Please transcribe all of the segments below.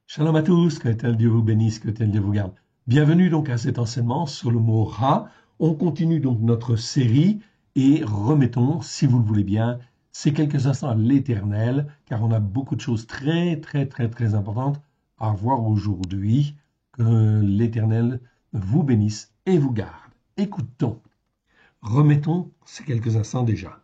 Shalom à tous, que tel Dieu vous bénisse, que tel Dieu vous garde. Bienvenue donc à cet enseignement sur le mot Ra. On continue donc notre série et remettons, si vous le voulez bien, ces quelques instants à l'Éternel, car on a beaucoup de choses très importantes à voir aujourd'hui. Que l'Éternel vous bénisse et vous garde. Écoutons, remettons ces quelques instants déjà.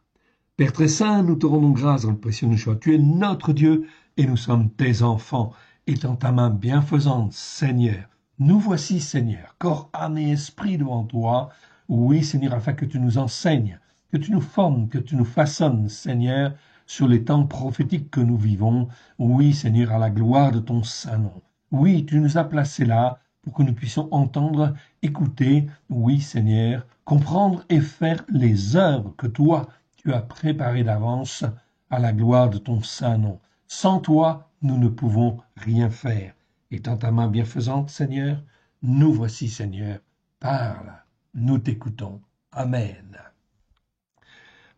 Père très saint, nous te rendons grâce dans le précieux Yeshua. Tu es notre Dieu et nous sommes tes enfants. Étant ta main bienfaisante, Seigneur, nous voici, Seigneur, corps, âme et esprit devant toi. Oui, Seigneur, afin que tu nous enseignes, que tu nous formes, que tu nous façonnes, Seigneur, sur les temps prophétiques que nous vivons. Oui, Seigneur, à la gloire de ton saint nom. Oui, tu nous as placés là pour que nous puissions entendre, écouter, oui, Seigneur, comprendre et faire les œuvres que toi, tu as préparées d'avance à la gloire de ton saint nom. Sans toi, nous ne pouvons rien faire. Étant ta main bienfaisante, Seigneur, nous voici, Seigneur. Parle, nous t'écoutons. Amen.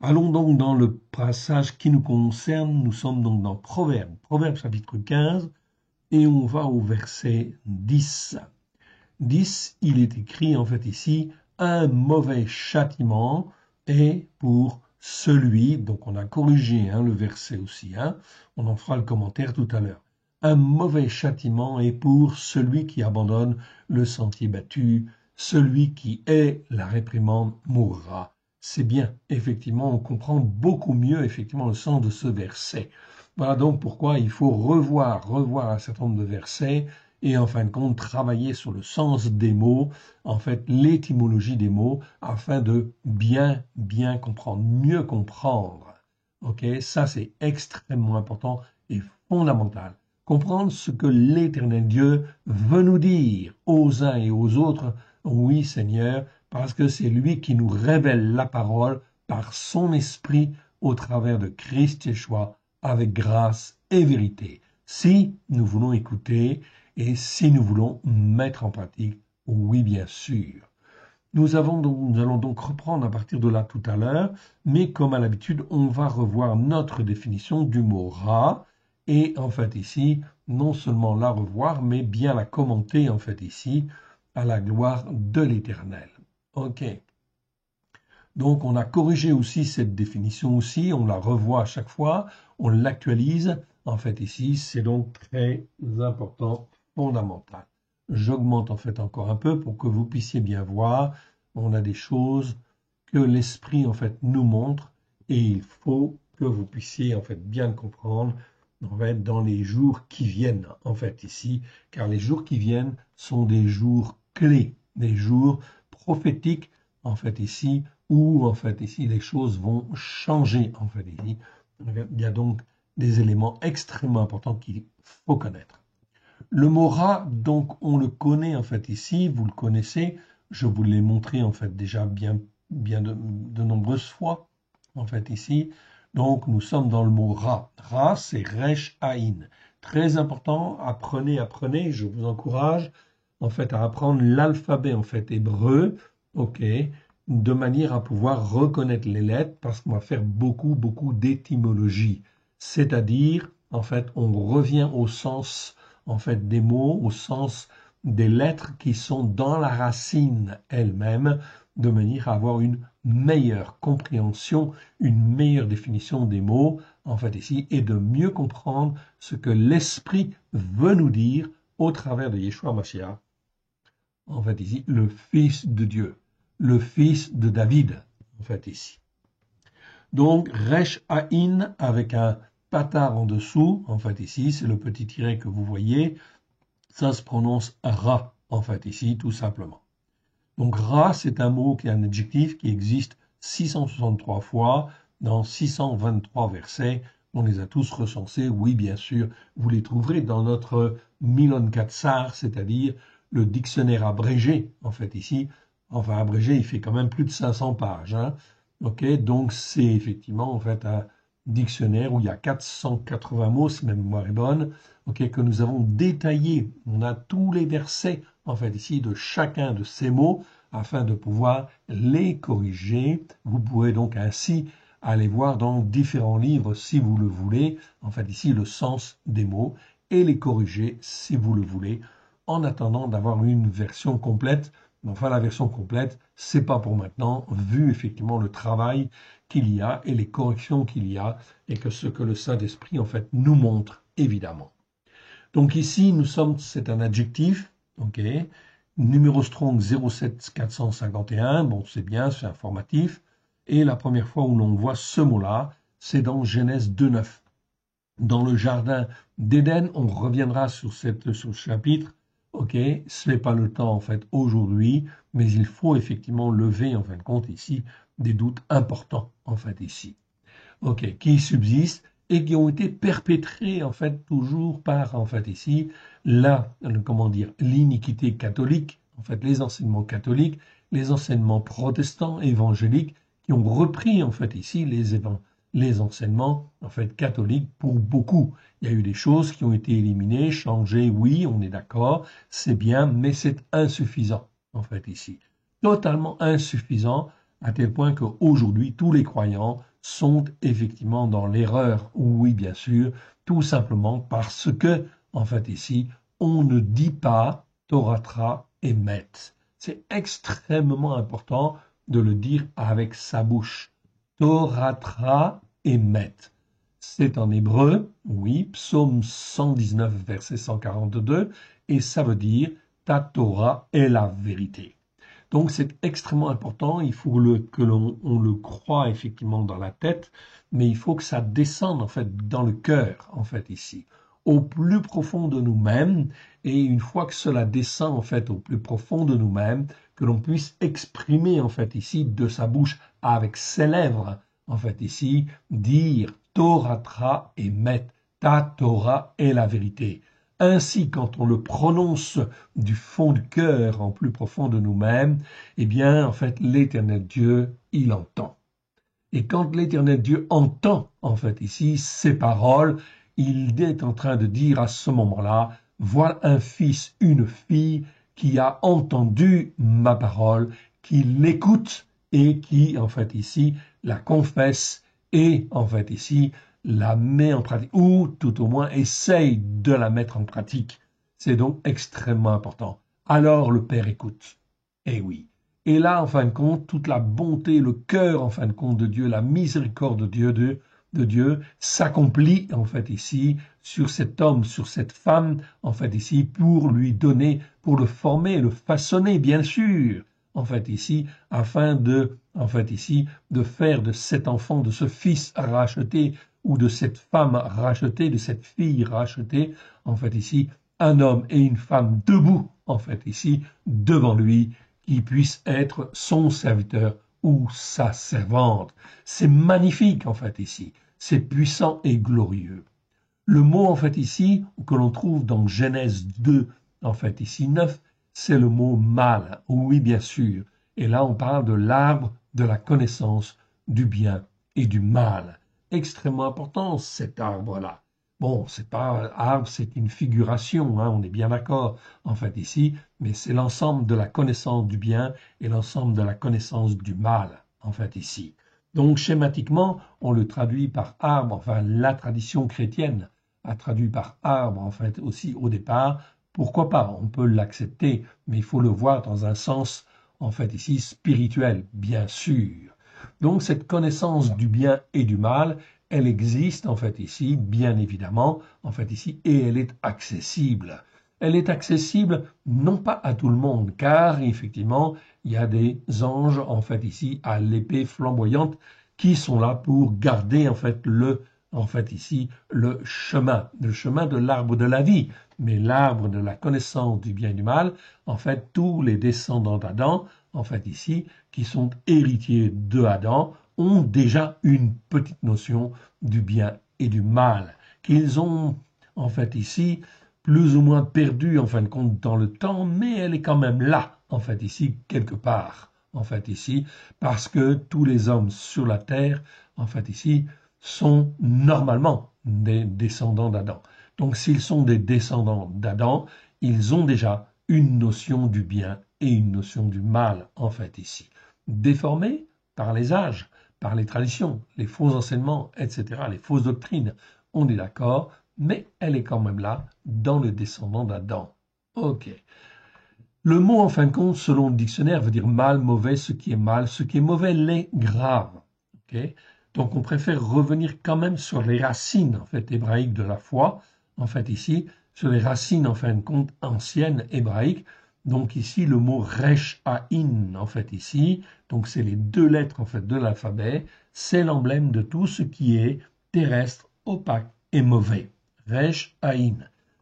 Allons donc dans le passage qui nous concerne. Nous sommes donc dans Proverbes, Proverbes chapitre 15, et on va au verset 10. 10, il est écrit en fait ici, un mauvais châtiment est pour celui, donc on a corrigé le verset aussi, on en fera le commentaire tout à l'heure. Un mauvais châtiment est pour celui qui abandonne le sentier battu, celui qui hait la réprimande mourra. C'est bien, effectivement, on comprend beaucoup mieux effectivement le sens de ce verset. Voilà donc pourquoi il faut revoir un certain nombre de versets et en fin de compte travailler sur le sens des mots, en fait l'étymologie des mots, afin de bien comprendre, mieux comprendre. Ok, ça c'est extrêmement important et fondamental. Comprendre ce que l'Éternel Dieu veut nous dire aux uns et aux autres. Oui, Seigneur, parce que c'est lui qui nous révèle la parole par son esprit au travers de Christ Yeshua avec grâce et vérité. Si nous voulons écouter et si nous voulons mettre en pratique, oui bien sûr. Nous allons donc reprendre à partir de là tout à l'heure, mais comme à l'habitude, on va revoir notre définition du mot Ra, et en fait ici, non seulement la revoir, mais bien la commenter en fait ici, à la gloire de l'Éternel. Ok. Donc on a corrigé aussi cette définition aussi, on la revoit à chaque fois, on l'actualise. En fait ici, c'est donc très important, fondamental. J'augmente en fait encore un peu pour que vous puissiez bien voir. On a des choses que l'esprit en fait nous montre et il faut que vous puissiez en fait bien le comprendre en fait dans les jours qui viennent en fait ici, car les jours qui viennent sont des jours clés, des jours prophétiques en fait ici, où en fait ici les choses vont changer en fait ici. Il y a donc des éléments extrêmement importants qu'il faut connaître. Le mot Ra, donc on le connaît en fait ici, vous le connaissez, je vous l'ai montré en fait déjà bien de nombreuses fois en fait ici. Donc nous sommes dans le mot Ra. Ra, c'est Resh Aïn. Très important, apprenez, je vous encourage en fait à apprendre l'alphabet en fait hébreu, ok, de manière à pouvoir reconnaître les lettres, parce qu'on va faire beaucoup d'étymologie. C'est-à-dire, en fait, on revient au sens en fait des mots, au sens des lettres qui sont dans la racine elle-même, de manière à avoir une meilleure compréhension, une meilleure définition des mots, en fait ici, et de mieux comprendre ce que l'Esprit veut nous dire au travers de Yeshua Mashiach, en fait ici, le Fils de Dieu, le Fils de David, en fait ici. Donc, Resh Aïn avec un patar en dessous, en fait ici, c'est le petit tiret que vous voyez, ça se prononce Ra, en fait ici, tout simplement. Donc Ra, c'est un mot qui est un adjectif qui existe 663 fois dans 623 versets. On les a tous recensés, oui bien sûr, vous les trouverez dans notre Milon Katsar, c'est-à-dire le dictionnaire abrégé, en fait ici. Enfin abrégé, il fait quand même plus de 500 pages. Ok, donc c'est effectivement en fait un dictionnaire où il y a 480 mots, si ma mémoire est bonne, ok, que nous avons détaillé. On a tous les versets en fait ici de chacun de ces mots afin de pouvoir les corriger. Vous pouvez donc ainsi aller voir dans différents livres si vous le voulez, en fait ici le sens des mots et les corriger si vous le voulez, en attendant d'avoir une version complète. Enfin, la version complète, c'est pas pour maintenant, vu effectivement le travail qu'il y a et les corrections qu'il y a, et que ce que le Saint-Esprit, en fait, nous montre, évidemment. Donc ici, c'est un adjectif, ok, numéro Strong 07451, bon, c'est bien, c'est informatif, et la première fois où l'on voit ce mot-là, c'est dans Genèse 2.9. Dans le jardin d'Éden, on reviendra sur ce chapitre, ok, ce n'est pas le temps, en fait, aujourd'hui, mais il faut effectivement lever, en fin de compte, ici, des doutes importants, en fait, ici, ok, qui subsistent, et qui ont été perpétrés en fait toujours par en fait ici comment dire, l'iniquité catholique, en fait les enseignements catholiques, les enseignements protestants évangéliques qui ont repris en fait ici les enseignements en fait catholiques pour beaucoup. Il y a eu des choses qui ont été éliminées, changées, oui, on est d'accord, c'est bien, mais c'est insuffisant en fait ici, totalement insuffisant à tel point qu'aujourd'hui tous les croyants sont effectivement dans l'erreur. Oui, bien sûr, tout simplement parce que, en fait, ici, on ne dit pas Toratra et Met. C'est extrêmement important de le dire avec sa bouche. Toratra et Met. C'est en hébreu, oui, psaume 119, verset 142, et ça veut dire ta Torah est la vérité. Donc c'est extrêmement important, il faut que l'on le croit effectivement dans la tête, mais il faut que ça descende en fait dans le cœur, en fait ici, au plus profond de nous-mêmes, et une fois que cela descend en fait au plus profond de nous-mêmes, que l'on puisse exprimer en fait ici de sa bouche avec ses lèvres, en fait ici, dire Toratra et Met, ta Torah est la vérité. Ainsi, quand on le prononce du fond du cœur, en plus profond de nous-mêmes, eh bien, en fait, l'Éternel Dieu, il entend. Et quand l'Éternel Dieu entend, en fait, ici, ces paroles, il est en train de dire à ce moment-là, voilà un fils, une fille qui a entendu ma parole, qui l'écoute et qui, en fait, ici, la confesse et, en fait, ici, la met en pratique, ou tout au moins essaye de la mettre en pratique. C'est donc extrêmement important. Alors le Père écoute. Eh oui. Et là, en fin de compte, toute la bonté, le cœur, en fin de compte, de Dieu, la miséricorde de Dieu s'accomplit, en fait, ici, sur cet homme, sur cette femme, en fait, ici, pour lui donner, pour le former, le façonner, bien sûr, en fait, ici, afin de, en fait, ici, de faire de cet enfant, de ce fils racheté, ou de cette femme rachetée, de cette fille rachetée, en fait ici, un homme et une femme debout, en fait ici, devant lui, qui puisse être son serviteur ou sa servante. C'est magnifique, en fait ici, c'est puissant et glorieux. Le mot, en fait ici, que l'on trouve dans Genèse 2, en fait ici 9, c'est le mot mal, oui bien sûr. Et là, on parle de l'arbre de la connaissance du bien et du mal. Extrêmement important cet arbre-là. Bon, c'est pas arbre, c'est une figuration, hein, on est bien d'accord en fait ici, mais c'est l'ensemble de la connaissance du bien et l'ensemble de la connaissance du mal en fait ici. Donc schématiquement, on le traduit par arbre, enfin la tradition chrétienne a traduit par arbre en fait aussi au départ. Pourquoi pas? On peut l'accepter, mais il faut le voir dans un sens en fait ici spirituel, bien sûr. Donc cette connaissance du bien et du mal, elle existe en fait ici, bien évidemment, en fait ici, et elle est accessible. Elle est accessible non pas à tout le monde, car effectivement, il y a des anges en fait ici à l'épée flamboyante qui sont là pour garder en fait ici le chemin de l'arbre de la vie, mais l'arbre de la connaissance du bien et du mal, en fait tous les descendants d'Adam, en fait ici, qui sont héritiers de Adam, ont déjà une petite notion du bien et du mal, qu'ils ont en fait ici plus ou moins perdue en fin de compte dans le temps, mais elle est quand même là, en fait ici, quelque part, en fait ici, parce que tous les hommes sur la terre, en fait ici, sont normalement des descendants d'Adam. Donc s'ils sont des descendants d'Adam, ils ont déjà une notion du bien et une notion du mal, en fait, ici. Déformée par les âges, par les traditions, les faux enseignements, etc., les fausses doctrines, on est d'accord, mais elle est quand même là dans le descendant d'Adam. Ok. Le mot, en fin de compte, selon le dictionnaire, veut dire mal, mauvais, ce qui est mal, ce qui est mauvais l'est grave. Ok. Donc, on préfère revenir quand même sur les racines, en fait, hébraïques de la foi, en fait, ici, sur les racines, en fin de compte, anciennes hébraïques. Donc, ici, le mot resh haïn, en fait, ici, donc c'est les deux lettres, en fait, de l'alphabet, c'est l'emblème de tout ce qui est terrestre, opaque et mauvais. Resh haïn.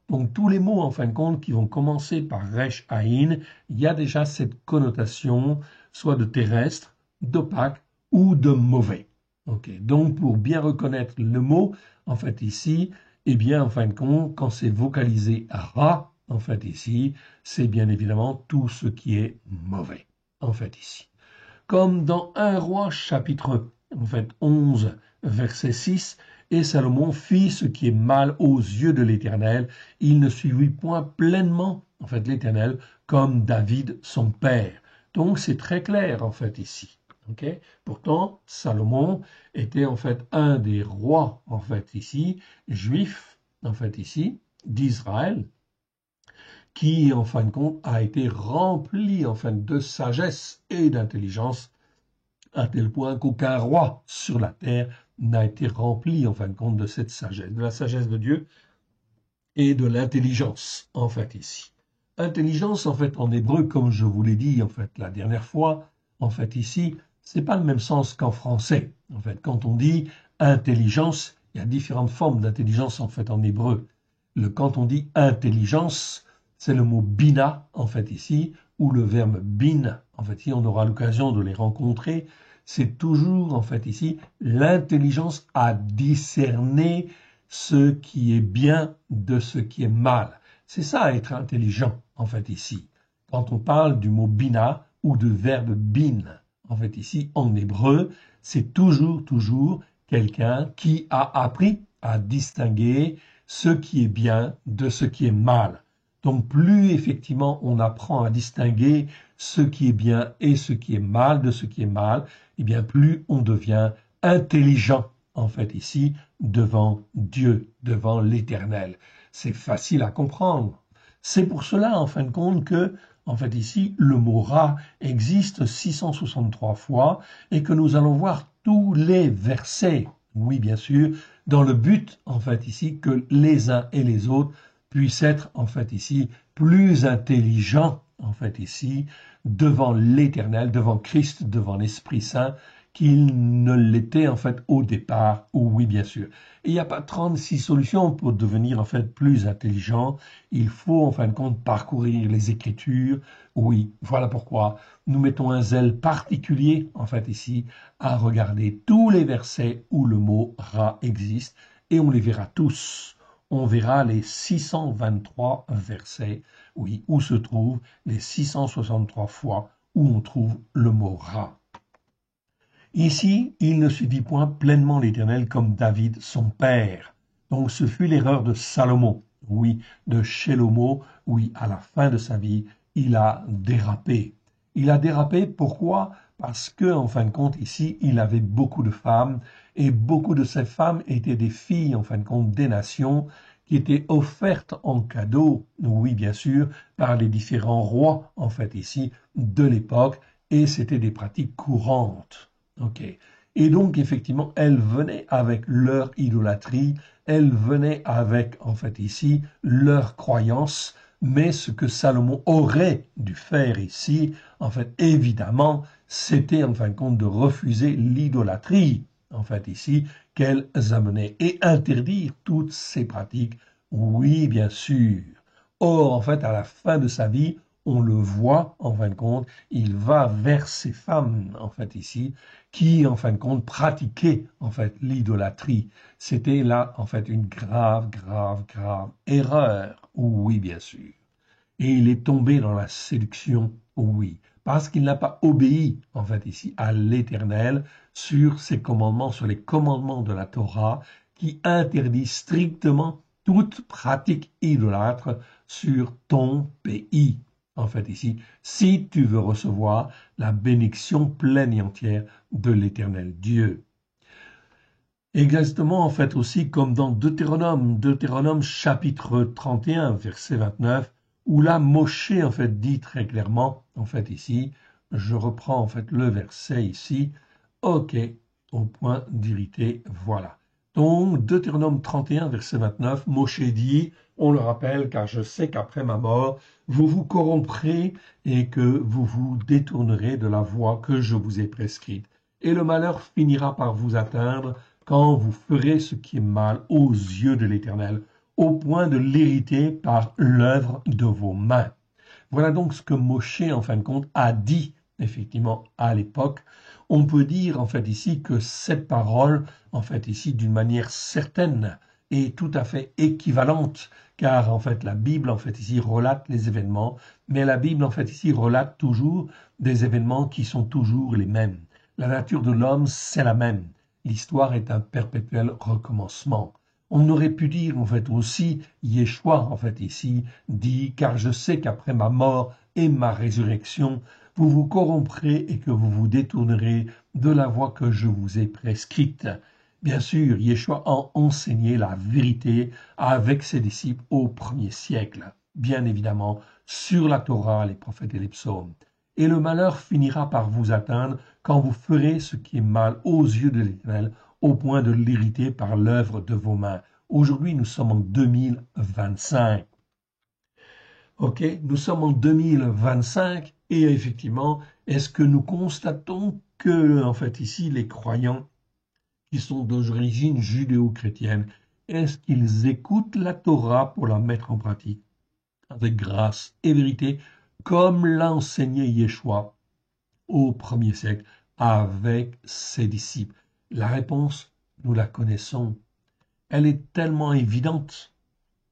Donc, tous les mots, en fin de compte, qui vont commencer par resh haïn, il y a déjà cette connotation, soit de terrestre, d'opaque ou de mauvais. Ok, donc pour bien reconnaître le mot, en fait ici, eh bien en fin de compte, quand c'est vocalisé ra, en fait ici, c'est bien évidemment tout ce qui est mauvais, en fait ici. Comme dans 1 Roi chapitre en fait 11 verset 6, et Salomon fit ce qui est mal aux yeux de l'Éternel, il ne suivit point pleinement en fait l'Éternel comme David son père. Donc c'est très clair en fait ici. Okay. Pourtant, Salomon était en fait un des rois, en fait ici, juifs, en fait ici, d'Israël, qui, en fin de compte, a été rempli, en fait, de sagesse et d'intelligence, à tel point qu'aucun roi sur la terre n'a été rempli, en fin de compte, de cette sagesse, de la sagesse de Dieu et de l'intelligence, en fait ici. Intelligence, en fait, en hébreu, comme je vous l'ai dit, en fait, la dernière fois, en fait ici, c'est pas le même sens qu'en français. En fait, quand on dit intelligence, il y a différentes formes d'intelligence en fait en hébreu. Quand on dit intelligence, c'est le mot bina en fait ici, ou le verbe bin. En fait, ici, on aura l'occasion de les rencontrer. C'est toujours en fait ici l'intelligence à discerner ce qui est bien de ce qui est mal. C'est ça être intelligent en fait ici. Quand on parle du mot bina ou du verbe bin, en fait ici en hébreu, c'est toujours quelqu'un qui a appris à distinguer ce qui est bien de ce qui est mal. Donc plus effectivement on apprend à distinguer ce qui est bien et ce qui est mal de ce qui est mal, et bien plus on devient intelligent en fait ici devant Dieu, devant l'Éternel. C'est facile à comprendre. C'est pour cela en fin de compte que en fait ici, le mot ra existe 663 fois et que nous allons voir tous les versets, oui bien sûr, dans le but en fait ici que les uns et les autres puissent être en fait ici plus intelligents en fait ici devant l'Éternel, devant Christ, devant l'Esprit Saint, qu'il ne l'était en fait au départ, oui bien sûr. Et il n'y a pas 36 solutions pour devenir en fait plus intelligent. Il faut en fin de compte parcourir les Écritures. Oui, voilà pourquoi nous mettons un zèle particulier en fait ici à regarder tous les versets où le mot ra existe et on les verra tous. On verra les 623 versets, oui, où se trouvent les 663 fois où on trouve le mot ra. Ici, il ne suivit point pleinement l'Éternel comme David son père. Donc ce fut l'erreur de Salomon, oui, de Shelomo, oui, à la fin de sa vie, il a dérapé. Il a dérapé, pourquoi? Parce que, en fin de compte, ici, il avait beaucoup de femmes, et beaucoup de ces femmes étaient des filles, en fin de compte, des nations, qui étaient offertes en cadeau, oui, bien sûr, par les différents rois, en fait, ici, de l'époque, et c'était des pratiques courantes. Ok. Et donc, effectivement, elles venaient avec leur idolâtrie, elles venaient avec, en fait, ici, leur croyance, mais ce que Salomon aurait dû faire ici, en fait, évidemment, c'était, en fin de compte, de refuser l'idolâtrie, en fait, ici, qu'elles amenaient, et interdire toutes ces pratiques, oui, bien sûr. Or, en fait, à la fin de sa vie, on le voit, en fin de compte, il va vers ces femmes, en fait, ici, qui, en fin de compte, pratiquaient, en fait, l'idolâtrie. C'était là, en fait, une grave erreur. Oui, bien sûr. Et il est tombé dans la séduction, oui, parce qu'il n'a pas obéi, en fait, ici, à l'Éternel sur ses commandements, sur les commandements de la Torah, qui interdit strictement toute pratique idolâtre sur ton pays. En fait, ici, si tu veux recevoir la bénédiction pleine et entière de l'Éternel Dieu. Exactement, en fait, aussi comme dans Deutéronome chapitre 31, verset 29, où là, Moshe, en fait, dit très clairement, en fait, ici, je reprends, en fait, le verset ici, ok, au point d'irriter, voilà. Donc, Deutéronome 31, verset 29, Moshe dit, on le rappelle, car je sais qu'après ma mort, vous vous corromprez et que vous vous détournerez de la voie que je vous ai prescrite. Et le malheur finira par vous atteindre quand vous ferez ce qui est mal aux yeux de l'Éternel, au point de l'hériter par l'œuvre de vos mains. Voilà donc ce que Moshe, en fin de compte, a dit, effectivement, à l'époque. On peut dire, en fait, ici, que cette parole, en fait, ici, d'une manière certaine, est tout à fait équivalente, car, en fait, la Bible, en fait, ici, relate les événements, mais la Bible, en fait, ici, relate toujours des événements qui sont toujours les mêmes. La nature de l'homme, c'est la même. L'histoire est un perpétuel recommencement. On aurait pu dire en fait aussi, Yeshua en fait ici dit, car je sais qu'après ma mort et ma résurrection, vous vous corromprez et que vous vous détournerez de la voie que je vous ai prescrite. Bien sûr, Yeshua a enseigné la vérité avec ses disciples au premier siècle, bien évidemment, sur la Torah, les prophètes et les psaumes. Et le malheur finira par vous atteindre quand vous ferez ce qui est mal aux yeux de l'Éternel, au point de l'hériter par l'œuvre de vos mains. Aujourd'hui, nous sommes en 2025. Ok, nous sommes en 2025 et effectivement, est-ce que nous constatons que, en fait, ici, les croyants qui sont d'origine judéo-chrétienne, est-ce qu'ils écoutent la Torah pour la mettre en pratique avec grâce et vérité, comme l'a enseigné Yeshua au premier siècle avec ses disciples? La réponse, nous la connaissons. Elle est tellement évidente,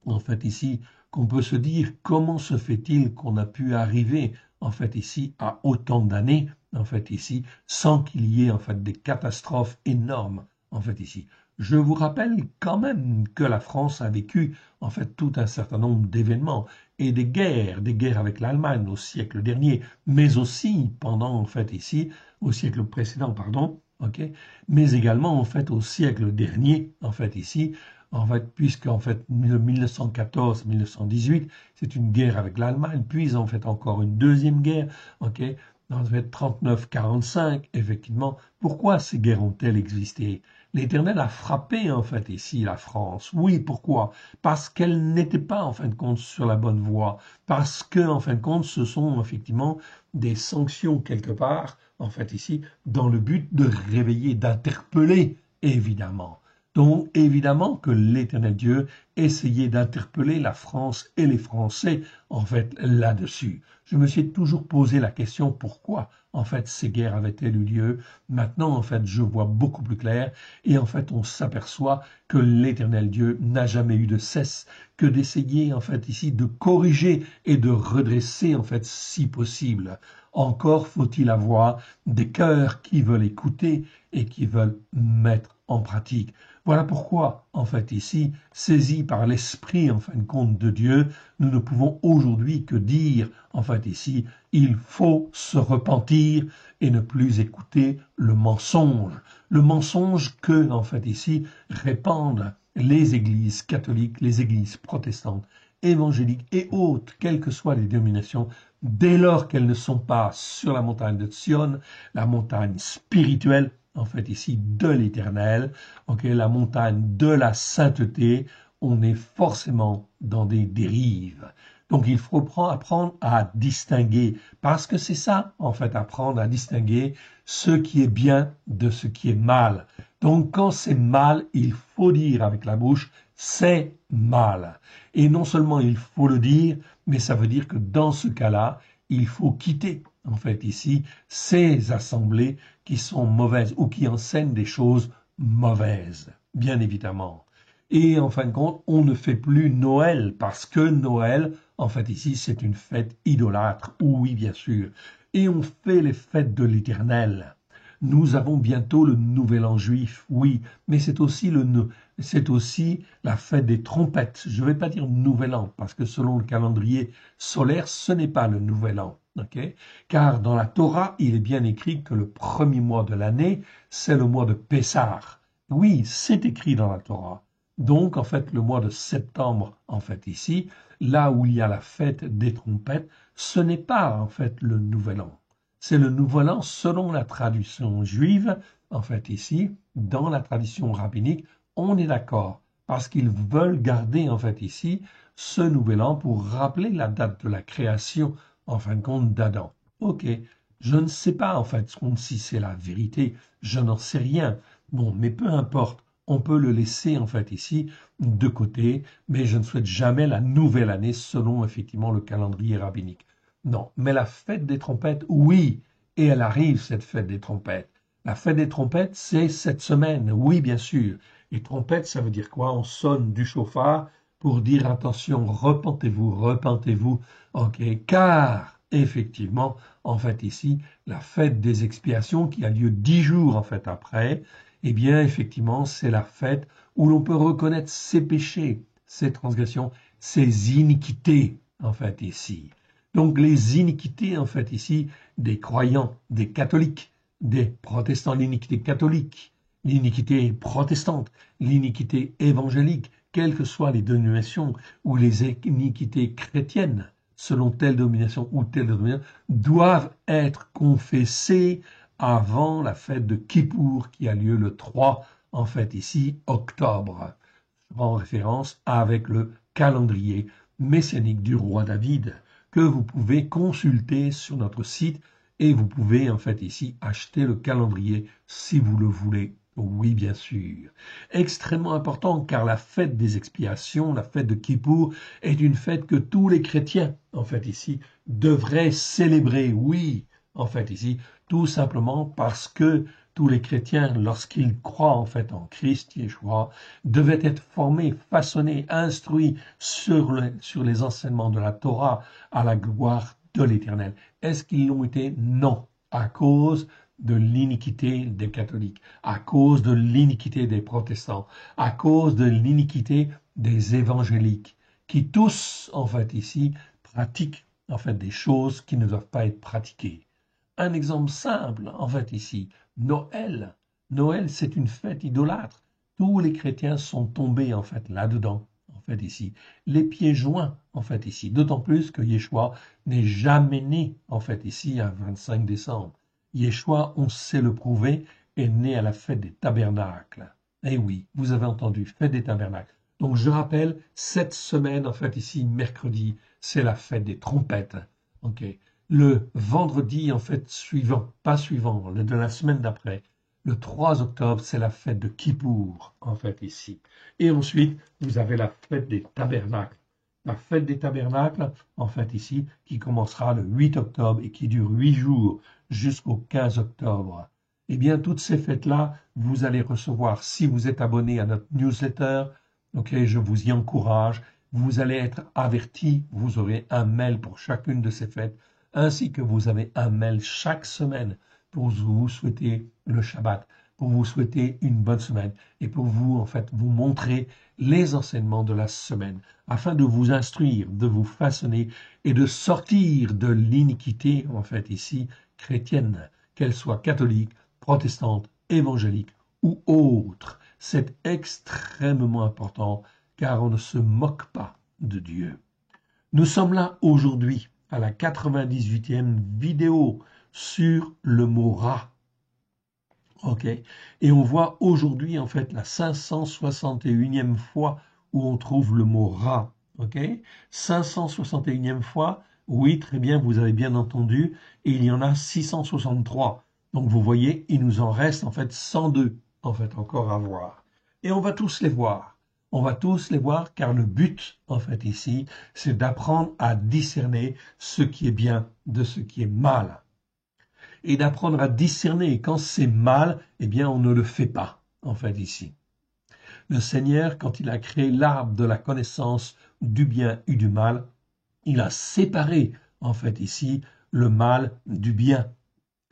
en fait, ici, qu'on peut se dire comment se fait-il qu'on a pu arriver, en fait, ici, à autant d'années, en fait, ici, sans qu'il y ait, en fait, des catastrophes énormes, en fait, ici. Je vous rappelle quand même que la France a vécu, en fait, tout un certain nombre d'événements et des guerres avec l'Allemagne au siècle dernier, mais aussi pendant, en fait, ici, au siècle précédent, pardon, ok, mais également, en fait, au siècle dernier, en fait, ici, en fait, puisque en fait 1914-1918, c'est une guerre avec l'Allemagne, puis en fait encore une deuxième guerre, ok, en fait 39-45, effectivement. Pourquoi ces guerres ont-elles existé? L'Éternel a frappé en fait ici la France. Oui, pourquoi? Parce qu'elle n'était pas en fin de compte sur la bonne voie, parce que en fin de compte, ce sont effectivement des sanctions quelque part, en fait ici, dans le but de réveiller, d'interpeller, évidemment. Donc, évidemment que l'Éternel Dieu essayait d'interpeller la France et les Français, en fait, là-dessus. Je me suis toujours posé la question pourquoi, en fait, ces guerres avaient-elles eu lieu. Maintenant, en fait, je vois beaucoup plus clair et en fait, on s'aperçoit que l'Éternel Dieu n'a jamais eu de cesse que d'essayer, en fait, ici, de corriger et de redresser, en fait, si possible. Encore faut-il avoir des cœurs qui veulent écouter et qui veulent mettre en pratique. Voilà pourquoi, en fait, ici, saisis par l'esprit, en fin de compte, de Dieu, nous ne pouvons aujourd'hui que dire, en fait, ici, il faut se repentir et ne plus écouter le mensonge. Le mensonge que, en fait, ici, répandent les églises catholiques, les églises protestantes, évangéliques et autres, quelles que soient les dénominations, dès lors qu'elles ne sont pas sur la montagne de Sion, la montagne spirituelle, en fait ici de l'Éternel, okay, la montagne de la sainteté, on est forcément dans des dérives. Donc il faut apprendre à distinguer, parce que c'est ça, en fait, apprendre à distinguer ce qui est bien de ce qui est mal. Donc quand c'est mal, il faut dire avec la bouche, c'est mal. Et non seulement il faut le dire, mais ça veut dire que dans ce cas-là, il faut quitter, en fait, ici, ces assemblées qui sont mauvaises ou qui enseignent des choses mauvaises, bien évidemment. Et en fin de compte, on ne fait plus Noël parce que Noël, en fait, ici, c'est une fête idolâtre. Oui, bien sûr. Et on fait les fêtes de l'Éternel. Nous avons bientôt le Nouvel An juif, oui, mais c'est aussi la fête des trompettes. Je ne vais pas dire Nouvel An, parce que selon le calendrier solaire, ce n'est pas le Nouvel An. Okay? Car dans la Torah, il est bien écrit que le premier mois de l'année, c'est le mois de Pessah. Oui, c'est écrit dans la Torah. Donc, en fait, le mois de septembre, en fait, ici, là où il y a la fête des trompettes, ce n'est pas, en fait, le Nouvel An. C'est le Nouvel An selon la tradition juive, en fait, ici, dans la tradition rabbinique, on est d'accord, parce qu'ils veulent garder, en fait, ici, ce Nouvel An pour rappeler la date de la création, en fin de compte, d'Adam. Ok, je ne sais pas, en fait, si c'est la vérité, je n'en sais rien. Bon, mais peu importe, on peut le laisser en fait ici de côté, mais je ne souhaite jamais la nouvelle année selon effectivement le calendrier rabbinique. Non, mais la fête des trompettes, oui, et elle arrive cette fête des trompettes. La fête des trompettes, c'est cette semaine, oui, bien sûr. Et trompette, ça veut dire quoi? On sonne du chauffard pour dire attention, repentez-vous, repentez-vous, ok, car effectivement, en fait ici, la fête des expiations qui a lieu 10 jours en fait après, eh bien, effectivement, c'est la fête où l'on peut reconnaître ses péchés, ses transgressions, ses iniquités, en fait, ici. Donc, les iniquités, en fait, ici, des croyants, des catholiques, des protestants, l'iniquité catholique, l'iniquité protestante, l'iniquité évangélique, quelles que soient les dénominations, ou les iniquités chrétiennes, selon telle domination ou telle domination, doivent être confessées avant la fête de Kippour qui a lieu le 3, en fait ici, octobre, en référence avec le calendrier messianique du roi David que vous pouvez consulter sur notre site et vous pouvez en fait ici acheter le calendrier si vous le voulez. Oui, bien sûr. Extrêmement important car la fête des expiations, la fête de Kippour, est une fête que tous les chrétiens, en fait ici, devraient célébrer. Oui, en fait ici, tout simplement parce que tous les chrétiens, lorsqu'ils croient en fait en Christ Yeshua, devaient être formés, façonnés, instruits sur les enseignements de la Torah à la gloire de l'Éternel. Est-ce qu'ils l'ont été? Non, à cause de l'iniquité des catholiques, à cause de l'iniquité des protestants, à cause de l'iniquité des évangéliques, qui tous, en fait, ici, pratiquent, en fait, des choses qui ne doivent pas être pratiquées. Un exemple simple, en fait, ici, Noël. Noël, c'est une fête idolâtre. Tous les chrétiens sont tombés, en fait, là-dedans, en fait, ici. Les pieds joints, en fait, ici. D'autant plus que Yeshua n'est jamais né, en fait, ici, un 25 décembre. Yeshua, on sait le prouver, est né à la fête des tabernacles. Eh oui, vous avez entendu, fête des tabernacles. Donc, je rappelle, cette semaine, en fait, ici, mercredi, c'est la fête des trompettes. OK. Le vendredi, en fait, suivant, pas suivant, le de la semaine d'après, le 3 octobre, c'est la fête de Kippour, en fait, ici. Et ensuite, vous avez la fête des tabernacles. La fête des tabernacles, en fait, ici, qui commencera le 8 octobre et qui dure 8 jours jusqu'au 15 octobre. Eh bien, toutes ces fêtes-là, vous allez recevoir, si vous êtes abonné à notre newsletter, ok, je vous y encourage, vous allez être averti, vous aurez un mail pour chacune de ces fêtes, ainsi que vous avez un mail chaque semaine pour vous souhaiter le Shabbat, pour vous souhaiter une bonne semaine et pour vous, en fait, vous montrer les enseignements de la semaine, afin de vous instruire, de vous façonner et de sortir de l'iniquité, en fait, ici, chrétienne, qu'elle soit catholique, protestante, évangélique ou autre. C'est extrêmement important car on ne se moque pas de Dieu. Nous sommes là aujourd'hui à la 98e vidéo sur le mot rat. OK? Et on voit aujourd'hui en fait la 561e fois où on trouve le mot rat. OK? 561e fois, oui, très bien, vous avez bien entendu, et il y en a 663. Donc vous voyez, il nous en reste en fait 102 en fait encore à voir. Et on va tous les voir. On va tous les voir car le but en fait ici, c'est d'apprendre à discerner ce qui est bien de ce qui est mal et d'apprendre à discerner. Et quand c'est mal, eh bien, on ne le fait pas, en fait, ici. Le Seigneur, quand il a créé l'arbre de la connaissance du bien et du mal, il a séparé, en fait, ici, le mal du bien.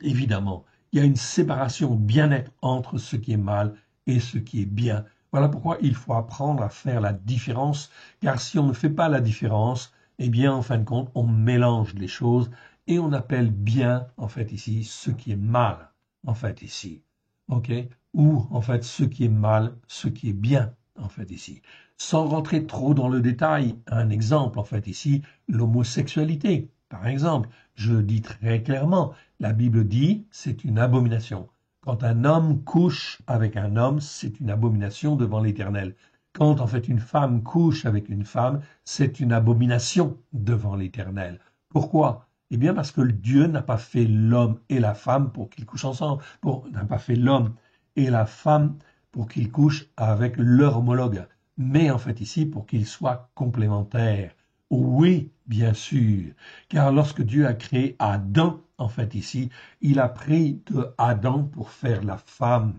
Évidemment, il y a une séparation bien-être entre ce qui est mal et ce qui est bien. Voilà pourquoi il faut apprendre à faire la différence, car si on ne fait pas la différence, eh bien, en fin de compte, on mélange les choses et on appelle bien, en fait, ici, ce qui est mal, en fait, ici. OK? ou en fait ce qui est mal, ce qui est bien en fait ici. Sans rentrer trop dans le détail, un exemple en fait ici, l'homosexualité. Par exemple, je le dis très clairement, la Bible dit c'est une abomination. Quand un homme couche avec un homme, c'est une abomination devant l'Éternel. Quand en fait une femme couche avec une femme, c'est une abomination devant l'Éternel. Pourquoi? Eh bien parce que Dieu n'a pas fait l'homme et la femme pour qu'ils couchent ensemble, n'a pas fait l'homme et la femme pour qu'ils couchent avec leur homologue, mais en fait ici pour qu'ils soient complémentaires. Oui, bien sûr, car lorsque Dieu a créé Adam, en fait ici, il a pris de Adam pour faire la femme.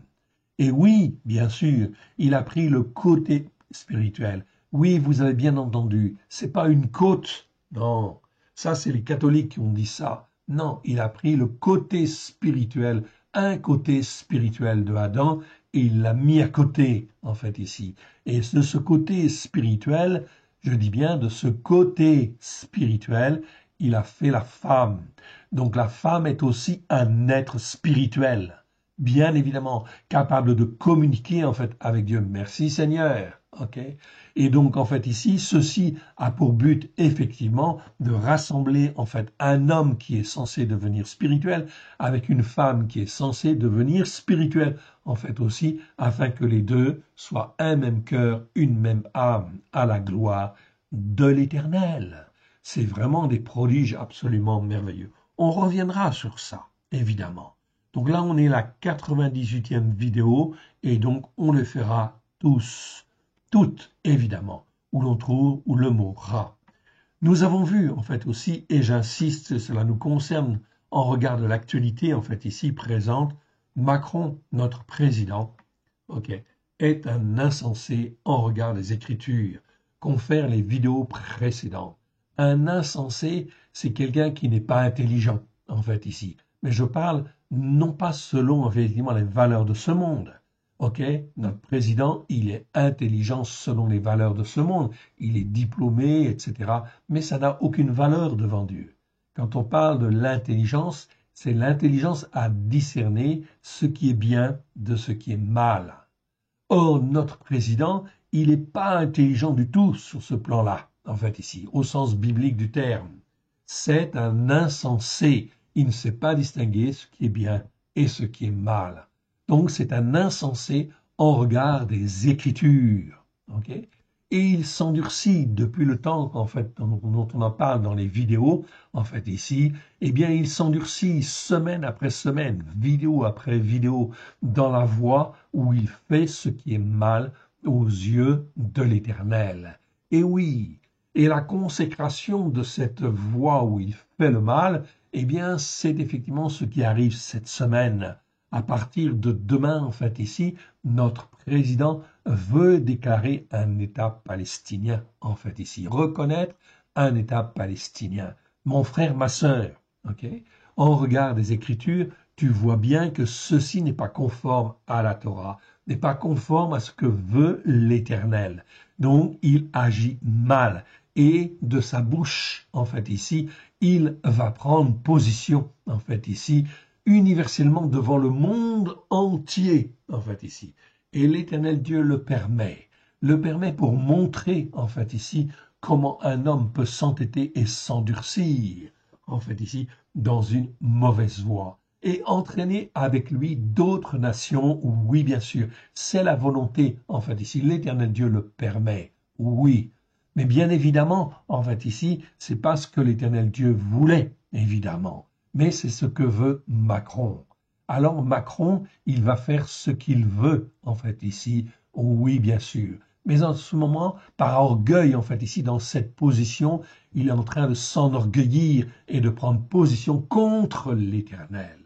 Et oui, bien sûr, il a pris le côté spirituel. Oui, vous avez bien entendu, c'est pas une côte, non. Ça, c'est les catholiques qui ont dit ça. Non, il a pris le côté spirituel, un côté spirituel de Adam, et il l'a mis à côté, en fait, ici. Et de ce côté spirituel, je dis bien de ce côté spirituel, il a fait la femme. Donc la femme est aussi un être spirituel, bien évidemment, capable de communiquer en fait avec Dieu. Merci Seigneur. Ok. Et donc en fait ici, ceci a pour but effectivement de rassembler en fait un homme qui est censé devenir spirituel avec une femme qui est censée devenir spirituelle en fait aussi, afin que les deux soient un même cœur, une même âme, à la gloire de l'Éternel. C'est vraiment des prodiges absolument merveilleux. On reviendra sur ça, évidemment. Donc là, on est à la 98e vidéo et donc on le fera tous, toutes, évidemment, où l'on trouve où le mot rat. Nous avons vu, en fait, aussi, et j'insiste, cela nous concerne en regard de l'actualité, en fait, ici présente, Macron, notre président, ok, est un insensé en regard des Écritures, confère les vidéos précédentes. Un insensé, c'est quelqu'un qui n'est pas intelligent, en fait, ici. Mais je parle non pas selon, effectivement, les valeurs de ce monde. Ok, notre président, il est intelligent selon les valeurs de ce monde. Il est diplômé, etc. Mais ça n'a aucune valeur devant Dieu. Quand on parle de l'intelligence, c'est l'intelligence à discerner ce qui est bien de ce qui est mal. Or, notre président, il n'est pas intelligent du tout sur ce plan-là, en fait, ici, au sens biblique du terme. C'est un insensé. Il ne sait pas distinguer ce qui est bien et ce qui est mal. Donc, c'est un insensé en regard des Écritures. Okay? Et il s'endurcit depuis le temps en fait, dont on en parle dans les vidéos, en fait ici, eh bien il s'endurcit semaine après semaine, vidéo après vidéo, dans la voie où il fait ce qui est mal aux yeux de l'Éternel. Et oui, et la consécration de cette voie où il fait le mal, eh bien c'est effectivement ce qui arrive cette semaine. À partir de demain, en fait ici, notre président veut déclarer un État palestinien, en fait ici, reconnaître un État palestinien. Mon frère, ma sœur, ok, en regard des Écritures, tu vois bien que ceci n'est pas conforme à la Torah, n'est pas conforme à ce que veut l'Éternel. Donc, il agit mal. Et de sa bouche, en fait ici, il va prendre position, en fait ici, universellement devant le monde entier, en fait ici. Et l'Éternel Dieu le permet pour montrer, en fait ici, comment un homme peut s'entêter et s'endurcir, en fait ici, dans une mauvaise voie, et entraîner avec lui d'autres nations, oui, bien sûr, c'est la volonté, en fait ici, l'Éternel Dieu le permet, oui. Mais bien évidemment, en fait ici, c'est pas ce que l'Éternel Dieu voulait, évidemment. Mais c'est ce que veut Macron. Alors Macron, il va faire ce qu'il veut, en fait, ici, oui, bien sûr. Mais en ce moment, par orgueil, en fait, ici, dans cette position, il est en train de s'enorgueillir et de prendre position contre l'Éternel.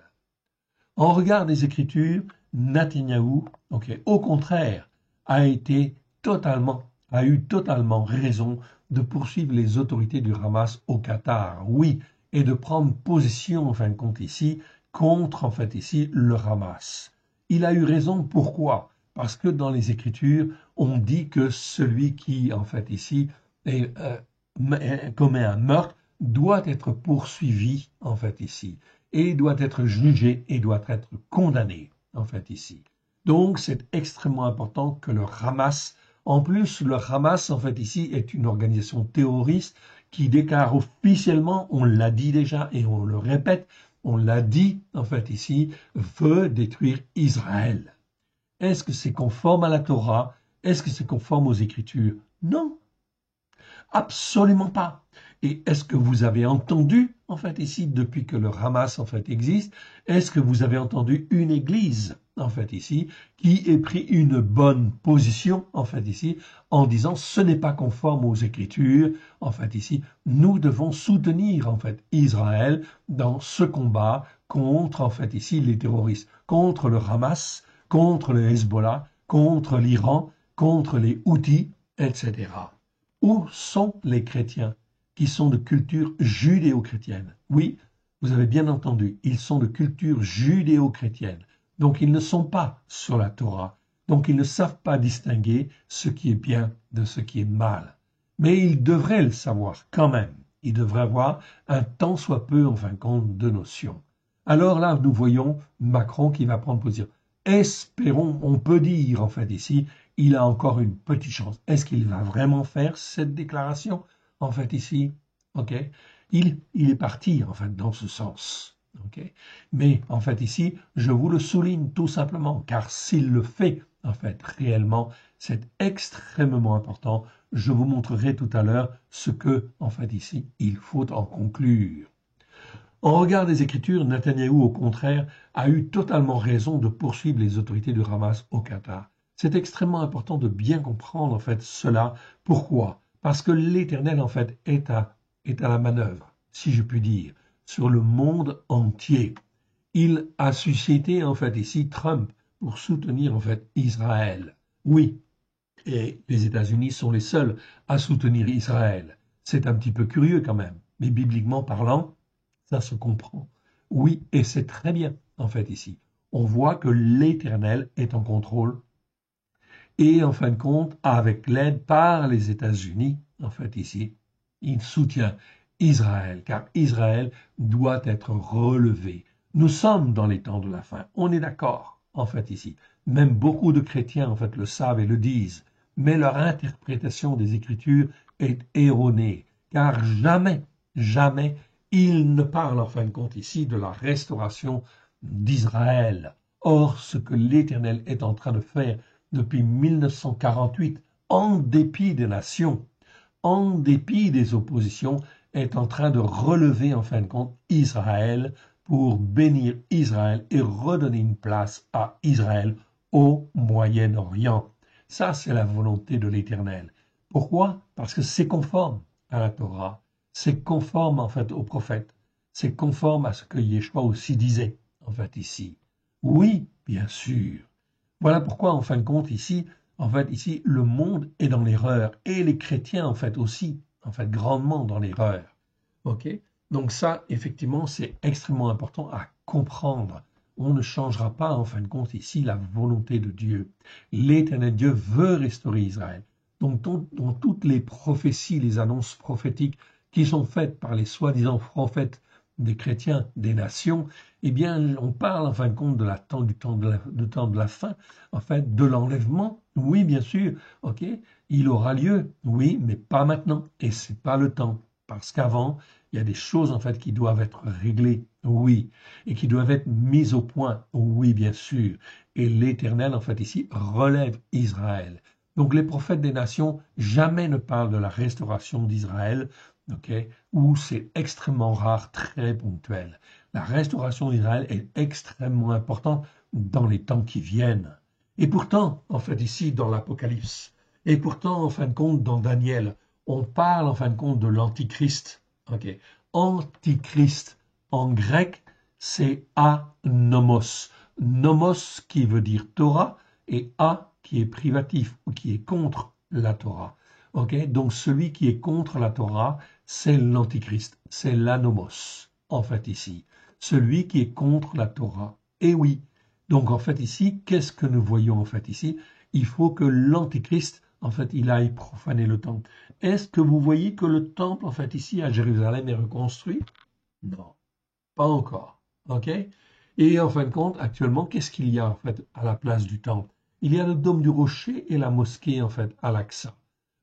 En regard des Écritures, Netanyahou, au contraire, a eu totalement raison de poursuivre les autorités du Hamas au Qatar. Oui, et de prendre position, en fin de compte ici, contre, en fait, ici, le Hamas. Il a eu raison, pourquoi? Parce que dans les Écritures, on dit que celui qui, en fait, ici, commet un meurtre, doit être poursuivi, en fait, ici, et doit être jugé et doit être condamné, en fait, ici. Donc, c'est extrêmement important que le Hamas, en plus, le Hamas, en fait, ici, est une organisation terroriste qui déclare officiellement, on l'a dit déjà et on le répète, on l'a dit, en fait, ici, veut détruire Israël. Est-ce que c'est conforme à la Torah? Est-ce que c'est conforme aux Écritures? Non, absolument pas. Et est-ce que vous avez entendu, en fait, ici, depuis que le Hamas, en fait, existe, est-ce que vous avez entendu une église, en fait, ici, qui ait pris une bonne position, en fait, ici, en disant ce n'est pas conforme aux Écritures, en fait, ici, nous devons soutenir, en fait, Israël dans ce combat contre, en fait, ici, les terroristes, contre le Hamas, contre le Hezbollah, contre l'Iran, contre les Houthis, etc. Où sont les chrétiens qui sont de culture judéo-chrétienne? Oui, vous avez bien entendu, ils sont de culture judéo-chrétienne. Donc ils ne sont pas sur la Torah. Donc ils ne savent pas distinguer ce qui est bien de ce qui est mal. Mais ils devraient le savoir quand même. Ils devraient avoir un tant soit peu, en fin de compte, de notions. Alors là, nous voyons Macron qui va prendre position. Espérons, on peut dire, en fait, ici, il a encore une petite chance. Est-ce qu'il va vraiment faire cette déclaration, en fait, ici? Ok. Il est parti, en fait, dans ce sens. Ok. Mais, en fait, ici, je vous le souligne tout simplement, car s'il le fait, en fait, réellement, c'est extrêmement important. Je vous montrerai tout à l'heure ce que, en fait, ici, il faut en conclure. En regard des Écritures, Netanyahou, au contraire, a eu totalement raison de poursuivre les autorités du Hamas au Qatar. C'est extrêmement important de bien comprendre en fait cela. Pourquoi? Parce que l'Éternel en fait est à la manœuvre, si je puis dire, sur le monde entier. Il a suscité en fait ici Trump pour soutenir en fait Israël. Oui, et les États-Unis sont les seuls à soutenir Israël. C'est un petit peu curieux quand même, mais bibliquement parlant, ça se comprend. Oui, et c'est très bien, en fait, ici. On voit que l'Éternel est en contrôle et, en fin de compte, avec l'aide par les États-Unis, en fait, ici, il soutient Israël, car Israël doit être relevé. Nous sommes dans les temps de la fin, on est d'accord, en fait, ici. Même beaucoup de chrétiens, en fait, le savent et le disent, mais leur interprétation des Écritures est erronée, car jamais, jamais, il ne parle, en fin de compte, ici, de la restauration d'Israël. Or, ce que l'Éternel est en train de faire depuis 1948, en dépit des nations, en dépit des oppositions, est en train de relever en fin de compte Israël pour bénir Israël et redonner une place à Israël au Moyen-Orient. Ça, c'est la volonté de l'Éternel. Pourquoi? Parce que c'est conforme à la Torah, c'est conforme en fait aux prophètes, c'est conforme à ce que Yeshua aussi disait en fait ici. Oui, bien sûr. Voilà pourquoi, en fin de compte, ici, le monde est dans l'erreur et les chrétiens, en fait, aussi, en fait, grandement dans l'erreur. Ok? Donc ça, effectivement, c'est extrêmement important à comprendre. On ne changera pas, en fin de compte, ici, la volonté de Dieu. L'Éternel Dieu veut restaurer Israël. Donc, dans toutes les prophéties, les annonces prophétiques qui sont faites par les soi-disant prophètes des chrétiens, des nations, eh bien, on parle en fin de compte du temps de la fin, en fait, de l'enlèvement. Oui, bien sûr, ok, il aura lieu, oui, mais pas maintenant, et c'est pas le temps, parce qu'avant, il y a des choses en fait qui doivent être réglées, oui, et qui doivent être mises au point, oui, bien sûr. Et l'Éternel, en fait, ici, relève Israël. Donc, les prophètes des nations jamais ne parlent de la restauration d'Israël, ok, ou c'est extrêmement rare, très ponctuel. La restauration d'Israël est extrêmement importante dans les temps qui viennent. Et pourtant, en fait, ici, dans l'Apocalypse, et pourtant, en fin de compte, dans Daniel, on parle, en fin de compte, de l'Antichrist. Okay. Antichrist, en grec, c'est anomos. Nomos qui veut dire Torah, et a qui est privatif, ou qui est contre la Torah. Okay. Donc, celui qui est contre la Torah, c'est l'Antichrist, c'est l'anomos, en fait, ici. Celui qui est contre la Torah. Et oui. Donc, en fait, ici, qu'est-ce que nous voyons, en fait, ici? Il faut que l'Antichrist, en fait, il aille profaner le temple. Est-ce que vous voyez que le temple, en fait, ici, à Jérusalem, est reconstruit? Non, pas encore. OK? Et en fin de compte, actuellement, qu'est-ce qu'il y a en fait à la place du temple? Il y a le dôme du rocher et la mosquée en fait à l'Aqsa.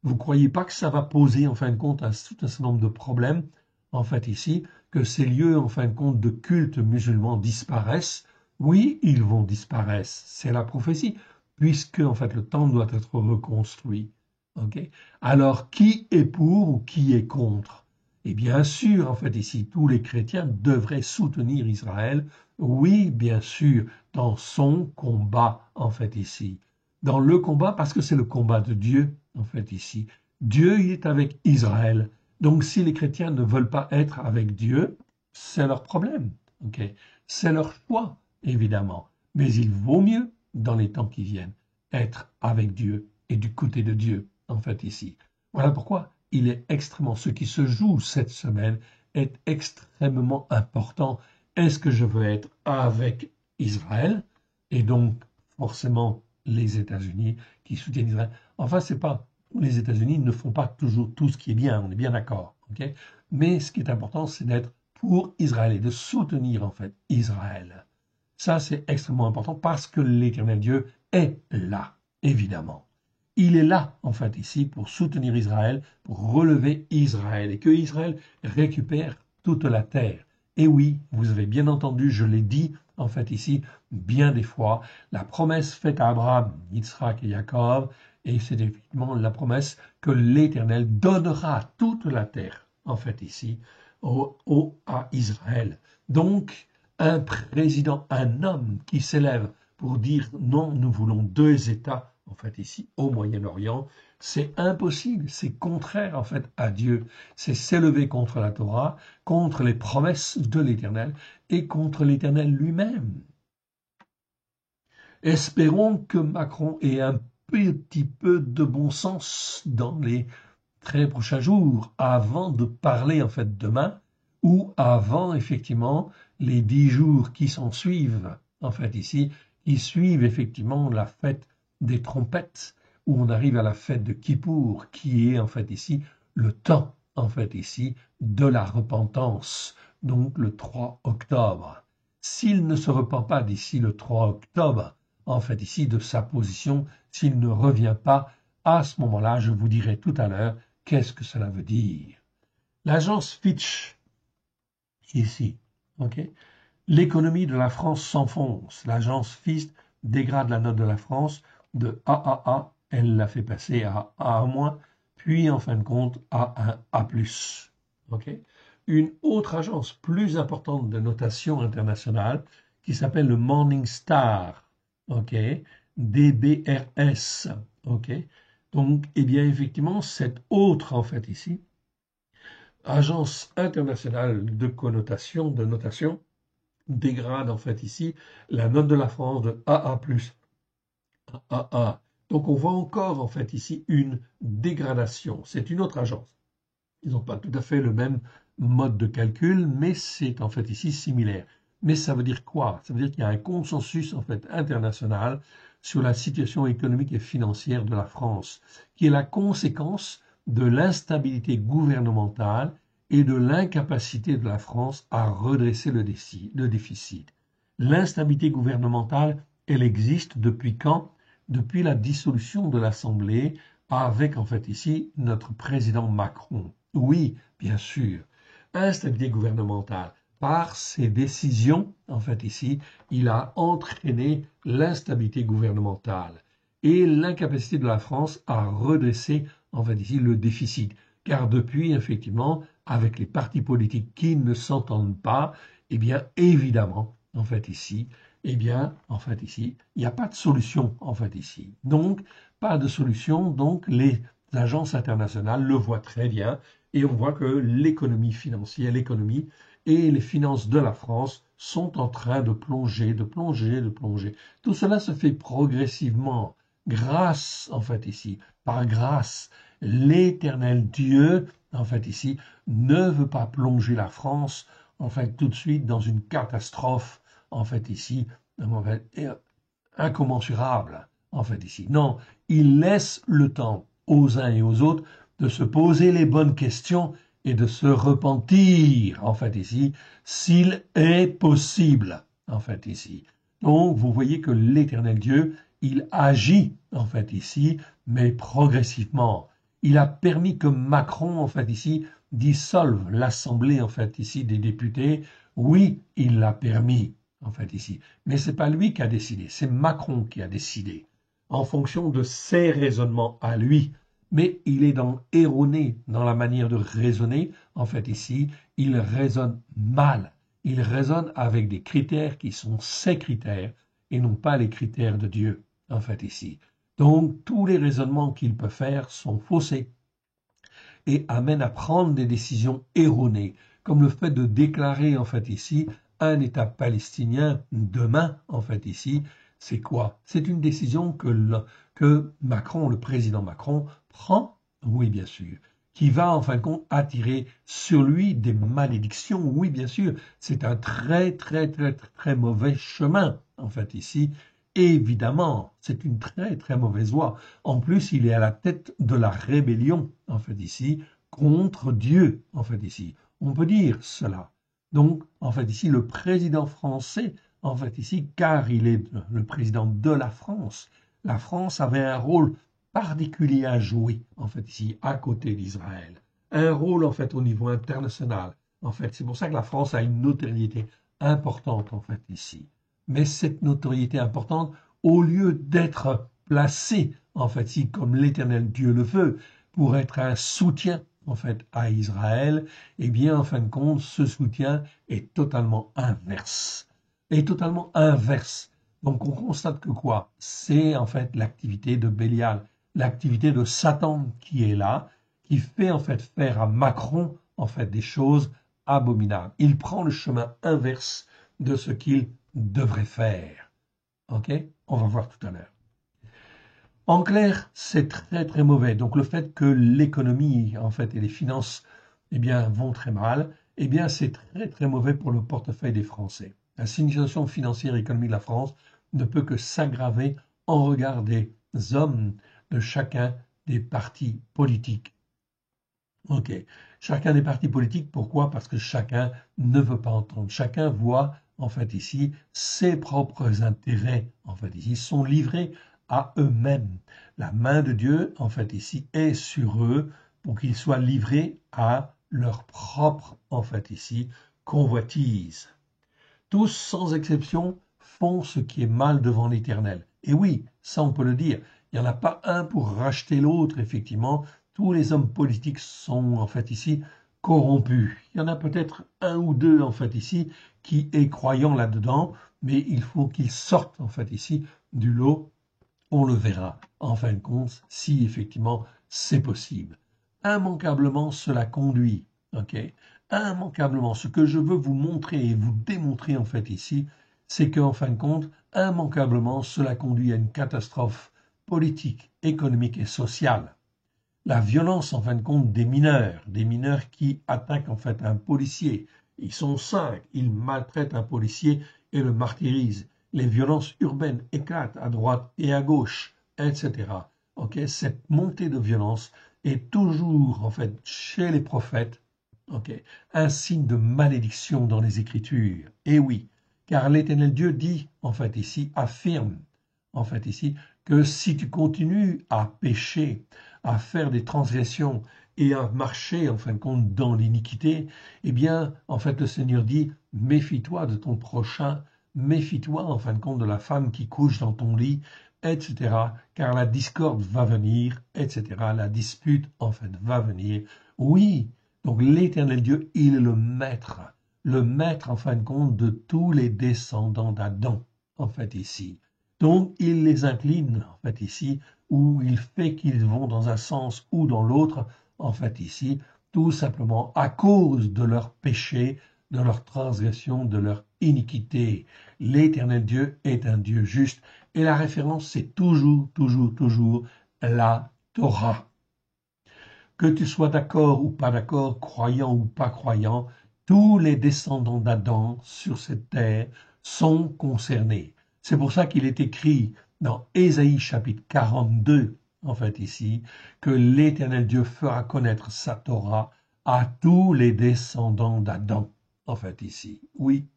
Vous croyez pas que ça va poser en fin de compte tout un certain nombre de problèmes en fait ici, que ces lieux en fin de compte de culte musulman disparaissent? Oui, ils vont disparaître, c'est la prophétie, puisque en fait le temple doit être reconstruit. Ok? Alors qui est pour ou qui est contre? Et bien sûr, en fait ici, tous les chrétiens devraient soutenir Israël. Oui, bien sûr, dans son combat, en fait ici. Dans le combat, parce que c'est le combat de Dieu, en fait ici. Dieu il est avec Israël. Donc si les chrétiens ne veulent pas être avec Dieu, c'est leur problème. Ok? C'est leur choix, évidemment. Mais il vaut mieux, dans les temps qui viennent, être avec Dieu et du côté de Dieu, en fait ici. Voilà pourquoi il est extrêmement, ce qui se joue cette semaine est extrêmement important. Est-ce que je veux être avec Israël et donc forcément les États-Unis qui soutiennent Israël? Enfin, c'est pas les États-Unis ne font pas toujours tout ce qui est bien, on est bien d'accord. Okay? Mais ce qui est important, c'est d'être pour Israël et de soutenir en fait Israël. Ça, c'est extrêmement important parce que l'Éternel Dieu est là, évidemment. Il est là, en fait, ici, pour soutenir Israël, pour relever Israël, et que Israël récupère toute la terre. Et oui, vous avez bien entendu, je l'ai dit, en fait, ici, bien des fois, la promesse faite à Abraham, Yitzhak et Jacob, et c'est effectivement la promesse que l'Éternel donnera toute la terre, en fait, ici, à Israël. Donc, un président, un homme qui s'élève pour dire non, nous voulons deux États, en fait, ici, au Moyen-Orient, c'est impossible, c'est contraire, en fait, à Dieu. C'est s'élever contre la Torah, contre les promesses de l'Éternel et contre l'Éternel lui-même. Espérons que Macron ait un petit peu de bon sens dans les très prochains jours, avant de parler, en fait, demain, ou avant, effectivement, les 10 jours qui s'en suivent, en fait, ici, qui suivent, effectivement, la fête des trompettes, où on arrive à la fête de Kippour, qui est, en fait, ici, le temps, en fait, ici, de la repentance, donc le 3 octobre. S'il ne se repent pas d'ici le 3 octobre, en fait, ici, de sa position, s'il ne revient pas, à ce moment-là, je vous dirai tout à l'heure, qu'est-ce que cela veut dire? L'agence Fitch, ici, ok? L'économie de la France s'enfonce. L'agence Fitch dégrade la note de la France de AAA, elle l'a fait passer à A-, puis en fin de compte à un A+. Ok? Une autre agence plus importante de notation internationale qui s'appelle le Morningstar, ok? DBRS, ok? Donc, eh bien, effectivement, cette autre, en fait, ici, agence internationale de connotation, de notation, dégrade, en fait, ici, la note de la France de AA+, à AA. Donc, on voit encore, en fait, ici, une dégradation. C'est une autre agence. Ils n'ont pas tout à fait le même mode de calcul, mais c'est, en fait, ici, similaire. Mais ça veut dire quoi? Ça veut dire qu'il y a un consensus, en fait, international sur la situation économique et financière de la France, qui est la conséquence de l'instabilité gouvernementale et de l'incapacité de la France à redresser le déficit. L'instabilité gouvernementale, elle existe depuis quand? Depuis la dissolution de l'Assemblée avec, en fait, ici, notre président Macron. Oui, bien sûr. Instabilité gouvernementale par ses décisions, en fait ici, il a entraîné l'instabilité gouvernementale et l'incapacité de la France à redresser, en fait ici, le déficit. Car depuis, effectivement, avec les partis politiques qui ne s'entendent pas, eh bien, évidemment, en fait ici, eh bien, en fait ici, il n'y a pas de solution, en fait ici. Donc, pas de solution, donc les agences internationales le voient très bien et on voit que l'économie financière, l'économie et les finances de la France sont en train de plonger, de plonger, de plonger. Tout cela se fait progressivement, grâce, en fait ici, par grâce. L'éternel Dieu, en fait ici, ne veut pas plonger la France, en fait, tout de suite dans une catastrophe, en fait ici, en fait, incommensurable, en fait ici. Non, il laisse le temps aux uns et aux autres de se poser les bonnes questions et de se repentir, en fait ici, s'il est possible, en fait, ici. Donc, vous voyez que l'Éternel Dieu, il agit, en fait, ici, mais progressivement. Il a permis que Macron, en fait, ici, dissolve l'Assemblée, en fait, ici, des députés. Oui, il l'a permis, en fait, ici. Mais c'est pas lui qui a décidé, c'est Macron qui a décidé, en fonction de ses raisonnements à lui. Mais il est erroné dans la manière de raisonner. En fait, ici, il raisonne mal. Il raisonne avec des critères qui sont ses critères et non pas les critères de Dieu, en fait, ici. Donc, tous les raisonnements qu'il peut faire sont faussés et amènent à prendre des décisions erronées, comme le fait de déclarer, en fait, ici, un État palestinien demain, en fait, ici. C'est quoi? C'est une décision que Macron, le président Macron, prend, oui, bien sûr, qui va, en fin de compte, attirer sur lui des malédictions, oui, bien sûr. C'est un très, très, très, très mauvais chemin, en fait, ici. Évidemment, c'est une très, très mauvaise voie. En plus, il est à la tête de la rébellion, en fait, ici, contre Dieu, en fait, ici. On peut dire cela. Donc, en fait, ici, le président français, en fait, ici, car il est le président de la France avait un rôle particulier à jouer, en fait, ici, à côté d'Israël. Un rôle, en fait, au niveau international. En fait, c'est pour ça que la France a une notoriété importante, en fait, ici. Mais cette notoriété importante, au lieu d'être placée, en fait, ici, comme l'Éternel Dieu le veut, pour être un soutien, en fait, à Israël, eh bien, en fin de compte, ce soutien est totalement inverse. Est totalement inverse. Donc, on constate que quoi? C'est, en fait, l'activité de Bélial, l'activité de Satan qui est là, qui fait, en fait, faire à Macron, en fait, des choses abominables. Il prend le chemin inverse de ce qu'il devrait faire. Ok? On va voir tout à l'heure. En clair, c'est très très mauvais. Donc le fait que l'économie en fait et les finances eh bien vont très mal, eh bien c'est très très mauvais pour le portefeuille des Français. La situation financière et économique de la France ne peut que s'aggraver en regard des hommes de chacun des partis politiques. Ok, chacun des partis politiques, pourquoi? Parce que chacun ne veut pas entendre. Chacun voit en fait ici ses propres intérêts, en fait ici, sont livrés à eux-mêmes. La main de Dieu, en fait ici, est sur eux pour qu'ils soient livrés à leur propre, en fait ici, convoitise. Tous, sans exception, font ce qui est mal devant l'Éternel. Et oui, ça on peut le dire, il n'y en a pas un pour racheter l'autre, effectivement. Tous les hommes politiques sont en fait ici corrompus. Il y en a peut-être un ou deux en fait ici qui est croyant là-dedans, mais il faut qu'ils sortent en fait ici du lot. On le verra en fin de compte si effectivement c'est possible. Immanquablement, cela conduit, ok, immanquablement, ce que je veux vous montrer et vous démontrer en fait ici, c'est qu'en fin de compte, immanquablement, cela conduit à une catastrophe politique, économique et sociale. La violence, en fin de compte, des mineurs qui attaquent en fait un policier. Ils sont 5, ils maltraitent un policier et le martyrisent. Les violences urbaines éclatent à droite et à gauche, etc. Ok, cette montée de violence est toujours, en fait, chez les prophètes, ok, un signe de malédiction dans les Écritures. Et oui, car l'Éternel Dieu dit, en fait, ici, affirme, en fait, ici, que si tu continues à pécher, à faire des transgressions et à marcher, en fin de compte, dans l'iniquité, eh bien, en fait, le Seigneur dit, méfie-toi de ton prochain, méfie-toi, en fin de compte, de la femme qui couche dans ton lit, etc., car la discorde va venir, etc., la dispute, en fait, va venir. Oui, donc l'Éternel Dieu, il est le maître, en fin de compte, de tous les descendants d'Adam, en fait, ici. Donc, il les incline, en fait, ici, ou il fait qu'ils vont dans un sens ou dans l'autre, en fait, ici, tout simplement à cause de leur péché, de leur transgression, de leur iniquité. L'Éternel Dieu est un Dieu juste, et la référence, c'est toujours, toujours, toujours la Torah. Que tu sois d'accord ou pas d'accord, croyant ou pas croyant, tous les descendants d'Adam sur cette terre sont concernés. C'est pour ça qu'il est écrit dans Ésaïe chapitre 42, en fait ici, que l'Éternel Dieu fera connaître sa Torah à tous les descendants d'Adam, en fait ici. Oui,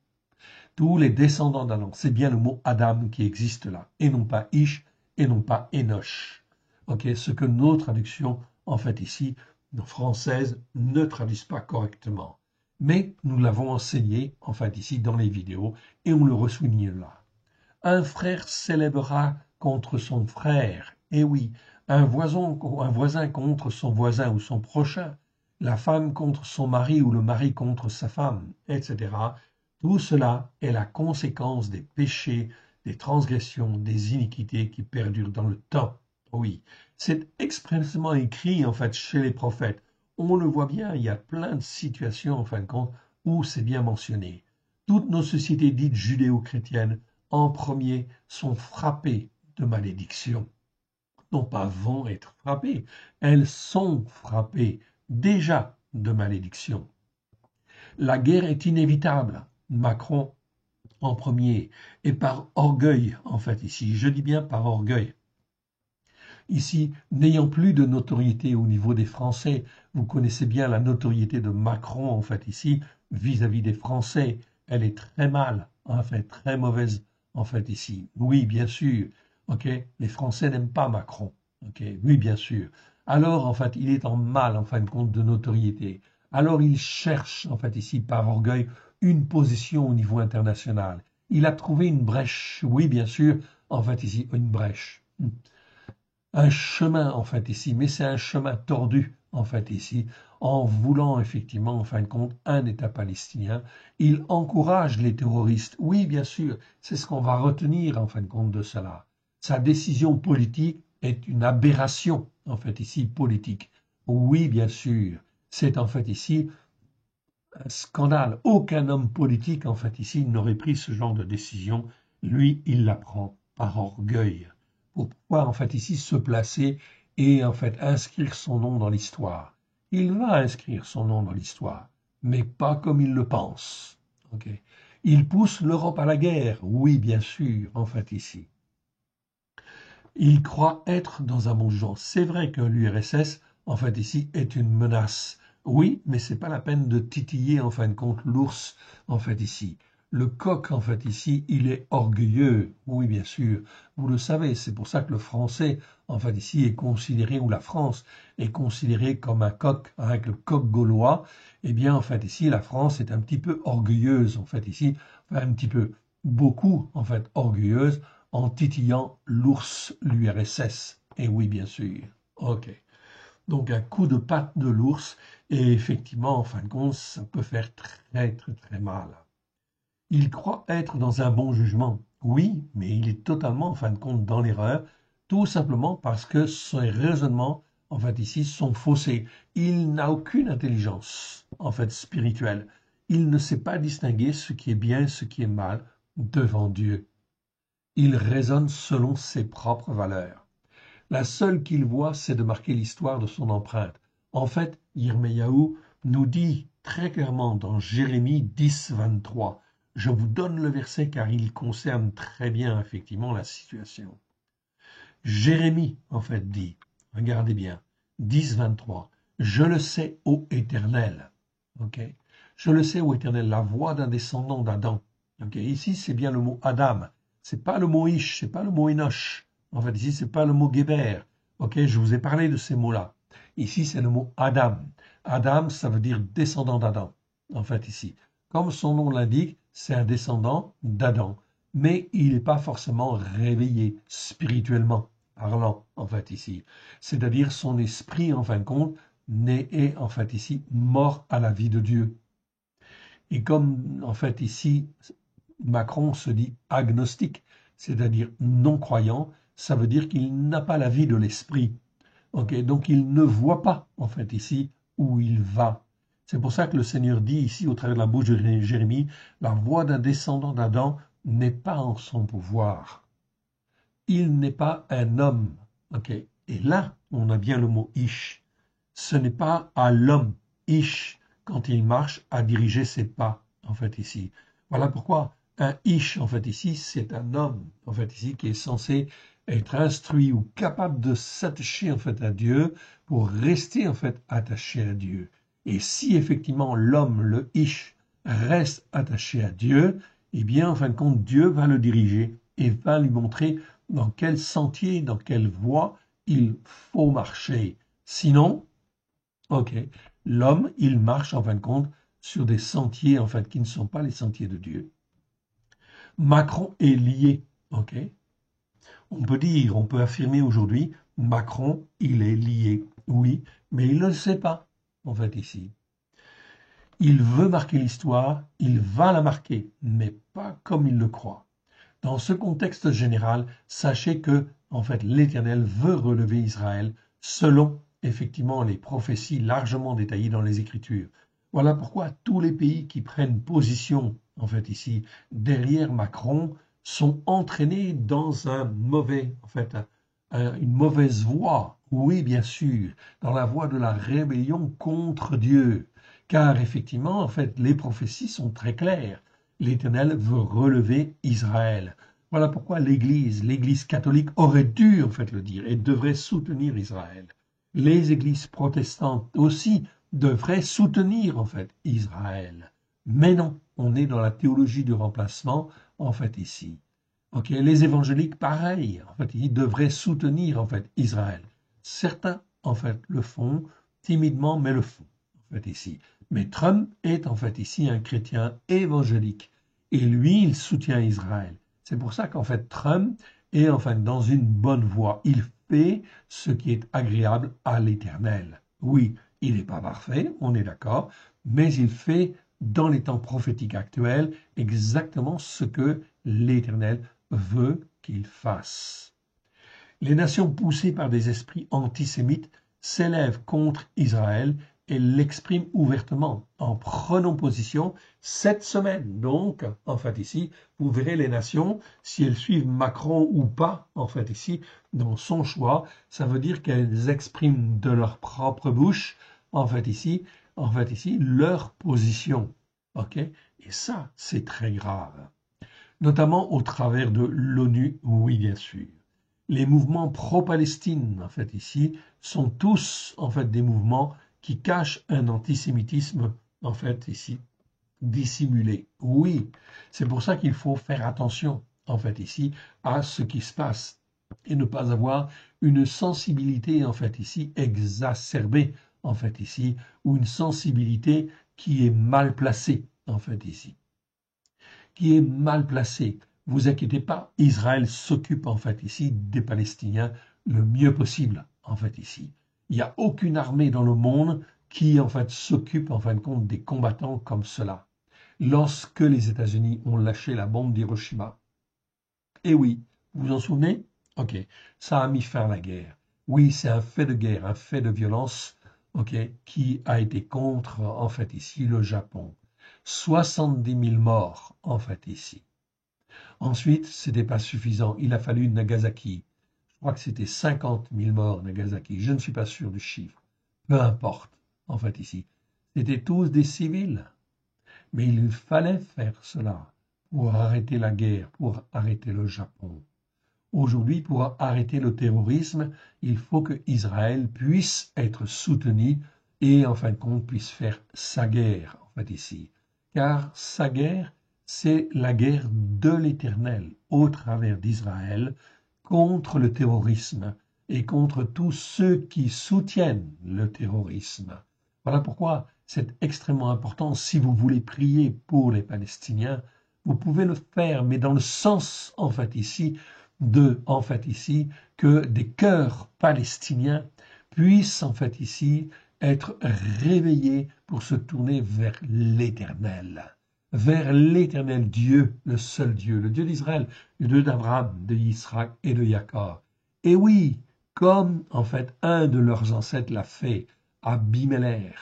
Tous les descendants d'Adam, c'est bien le mot Adam qui existe là, et non pas Ish, et non pas Enoch. Ok, ce que nos traductions, en fait ici, nos françaises, ne traduisent pas correctement. Mais nous l'avons enseigné, en fait ici, dans les vidéos, et on le ressouligne là. Un frère s'élèvera contre son frère. Et oui, un voisin contre son voisin ou son prochain, la femme contre son mari ou le mari contre sa femme, etc. Tout cela est la conséquence des péchés, des transgressions, des iniquités qui perdurent dans le temps. Oui, c'est expressément écrit en fait chez les prophètes. On le voit bien, il y a plein de situations en fin de compte où c'est bien mentionné. Toutes nos sociétés dites judéo-chrétiennes en premier sont frappées de malédiction. Non pas vont être frappées, elles sont frappées déjà de malédiction. La guerre est inévitable. Macron en premier, et par orgueil, en fait, ici, je dis bien par orgueil. Ici, n'ayant plus de notoriété au niveau des Français, vous connaissez bien la notoriété de Macron, en fait, ici, vis-à-vis des Français, elle est très mal, en fait, très mauvaise, en fait, ici. Oui, bien sûr, ok, les Français n'aiment pas Macron, ok, oui, bien sûr. Alors, en fait, il est en mal, en fin de compte, de notoriété. Alors, il cherche, en fait, ici, par orgueil, une position au niveau international. Il a trouvé une brèche, oui, bien sûr, en fait, ici, une brèche. Un chemin, en fait, ici, mais c'est un chemin tordu, en fait, ici, en voulant, effectivement, en fin de compte, un État palestinien. Il encourage les terroristes. Oui, bien sûr, c'est ce qu'on va retenir, en fin de compte, de cela. Sa décision politique est une aberration, en fait, ici, politique. Oui, bien sûr, c'est, en fait, ici, un scandale. Aucun homme politique, en fait, ici, n'aurait pris ce genre de décision. Lui, il la prend par orgueil. Pour pouvoir, en fait, ici, se placer et, en fait, inscrire son nom dans l'histoire. Il va inscrire son nom dans l'histoire, mais pas comme il le pense. Okay. Il pousse l'Europe à la guerre. Oui, bien sûr, en fait, ici. Il croit être dans un bon genre. C'est vrai que l'URSS, en fait, ici, est une menace. Oui, mais c'est pas la peine de titiller, en fin de compte, l'ours, en fait, ici. Le coq, en fait, ici, il est orgueilleux. Oui, bien sûr. Vous le savez, c'est pour ça que le français, en fait, ici, est considéré, ou la France, est considérée comme un coq, avec le coq gaulois. Eh bien, en fait, ici, la France est un petit peu orgueilleuse, en fait, ici, enfin, un petit peu, beaucoup, en fait, orgueilleuse, en titillant l'ours, l'URSS. Et oui, bien sûr. Ok. Donc un coup de patte de l'ours, et effectivement, en fin de compte, ça peut faire très très très mal. Il croit être dans un bon jugement. Oui, mais il est totalement, en fin de compte, dans l'erreur, tout simplement parce que ses raisonnements, en fait, ici, sont faussés. Il n'a aucune intelligence, en fait, spirituelle. Il ne sait pas distinguer ce qui est bien et ce qui est mal devant Dieu. Il raisonne selon ses propres valeurs. La seule qu'il voit, c'est de marquer l'histoire de son empreinte. En fait, Yirmeyahu nous dit très clairement dans Jérémie 10, 23, je vous donne le verset car il concerne très bien effectivement la situation. Jérémie, en fait, dit, regardez bien, 10, 23, je le sais, ô Éternel. Okay. Je le sais, ô Éternel, la voix d'un descendant d'Adam. Okay. Ici, c'est bien le mot Adam. C'est pas le mot Ish, c'est pas le mot Enoch. En fait, ici, c'est pas le mot Geber. Ok, je vous ai parlé de ces mots-là. Ici, c'est le mot Adam. Adam, ça veut dire descendant d'Adam. En fait, ici. Comme son nom l'indique, c'est un descendant d'Adam. Mais il n'est pas forcément réveillé spirituellement parlant, en fait, ici. C'est-à-dire son esprit, en fin de compte, est, en fait, ici, mort à la vie de Dieu. Et comme, en fait, ici, Macron se dit agnostique, c'est-à-dire non-croyant, ça veut dire qu'il n'a pas la vie de l'esprit. Okay, donc il ne voit pas, en fait, ici, où il va. C'est pour ça que le Seigneur dit ici, au travers de la bouche de Jérémie, la voix d'un descendant d'Adam n'est pas en son pouvoir. Il n'est pas un homme. Okay. Et là, on a bien le mot Ish. Ce n'est pas à l'homme, Ish, quand il marche, à diriger ses pas, en fait, ici. Voilà pourquoi un Ish, en fait, ici, c'est un homme, en fait, ici, qui est censé être instruit ou capable de s'attacher, en fait, à Dieu pour rester, en fait, attaché à Dieu. Et si, effectivement, l'homme, le Ish, reste attaché à Dieu, eh bien, en fin de compte, Dieu va le diriger et va lui montrer dans quel sentier, dans quelle voie il faut marcher. Sinon, ok, l'homme, il marche en fin de compte sur des sentiers en fait qui ne sont pas les sentiers de Dieu. Macron est lié, ok. On peut dire, on peut affirmer aujourd'hui, Macron, il est lié, oui, mais il ne le sait pas, en fait, ici. Il veut marquer l'histoire, il va la marquer, mais pas comme il le croit. Dans ce contexte général, sachez que, en fait, l'Éternel veut relever Israël selon, effectivement, les prophéties largement détaillées dans les Écritures. Voilà pourquoi tous les pays qui prennent position, en fait, ici, derrière Macron, sont entraînés dans une mauvaise voie. Oui, bien sûr, dans la voie de la rébellion contre Dieu. Car, effectivement, en fait, les prophéties sont très claires. L'Éternel veut relever Israël. Voilà pourquoi l'Église catholique aurait dû en fait le dire et devrait soutenir Israël. Les églises protestantes aussi devraient soutenir en fait Israël. Mais non, on est dans la théologie du remplacement en fait ici. Ok, les évangéliques pareil, en fait, ils devraient soutenir en fait Israël. Certains en fait le font timidement, mais le font en fait ici. Mais Trump est en fait ici un chrétien évangélique et lui, il soutient Israël. C'est pour ça qu'en fait Trump est enfin dans une bonne voie. Il fait ce qui est agréable à l'Éternel. Oui, il n'est pas parfait, on est d'accord, mais il fait dans les temps prophétiques actuels exactement ce que l'Éternel veut qu'il fasse. Les nations poussées par des esprits antisémites s'élèvent contre Israël et l'expriment ouvertement en prenant position cette semaine. Donc, en fait ici, vous verrez les nations, si elles suivent Macron ou pas, en fait ici, dans son choix, ça veut dire qu'elles expriment de leur propre bouche, en fait ici, leur position. Ok? Et ça, c'est très grave. Notamment au travers de l'ONU, oui, bien sûr. Les mouvements pro-Palestine, en fait, ici, sont tous, en fait, des mouvements qui cachent un antisémitisme, en fait, ici, dissimulé. Oui, c'est pour ça qu'il faut faire attention, en fait, ici, à ce qui se passe et ne pas avoir une sensibilité, en fait, ici, exacerbée, en fait, ici, ou une sensibilité qui est mal placée, en fait, ici, qui est mal placée. Vous inquiétez pas, Israël s'occupe en fait ici des Palestiniens le mieux possible en fait ici. Il n'y a aucune armée dans le monde qui en fait s'occupe en fin de compte des combattants comme cela. Lorsque les États-Unis ont lâché la bombe d'Hiroshima, et oui, vous vous en souvenez? Ok, ça a mis fin à la guerre. Oui, c'est un fait de guerre, un fait de violence, ok, qui a été contre en fait ici le Japon. 70 000 morts en fait ici. Ensuite, ce n'était pas suffisant. Il a fallu Nagasaki. Je crois que c'était 50 000 morts, Nagasaki. Je ne suis pas sûr du chiffre. Peu importe, en fait, ici. C'était tous des civils. Mais il fallait faire cela pour arrêter la guerre, pour arrêter le Japon. Aujourd'hui, pour arrêter le terrorisme, il faut que Israël puisse être soutenu et, en fin de compte, puisse faire sa guerre, en fait, ici. Car sa guerre, c'est la guerre de l'Éternel au travers d'Israël contre le terrorisme et contre tous ceux qui soutiennent le terrorisme. Voilà pourquoi c'est extrêmement important. Si vous voulez prier pour les Palestiniens, vous pouvez le faire, mais dans le sens, en fait, ici, que des cœurs palestiniens puissent, en fait, ici, être réveillés pour se tourner vers l'Éternel Dieu, le seul Dieu, le Dieu d'Israël, le Dieu d'Abraham, de Isaac et de Jacob. Et oui, comme en fait un de leurs ancêtres l'a fait, Abimelech,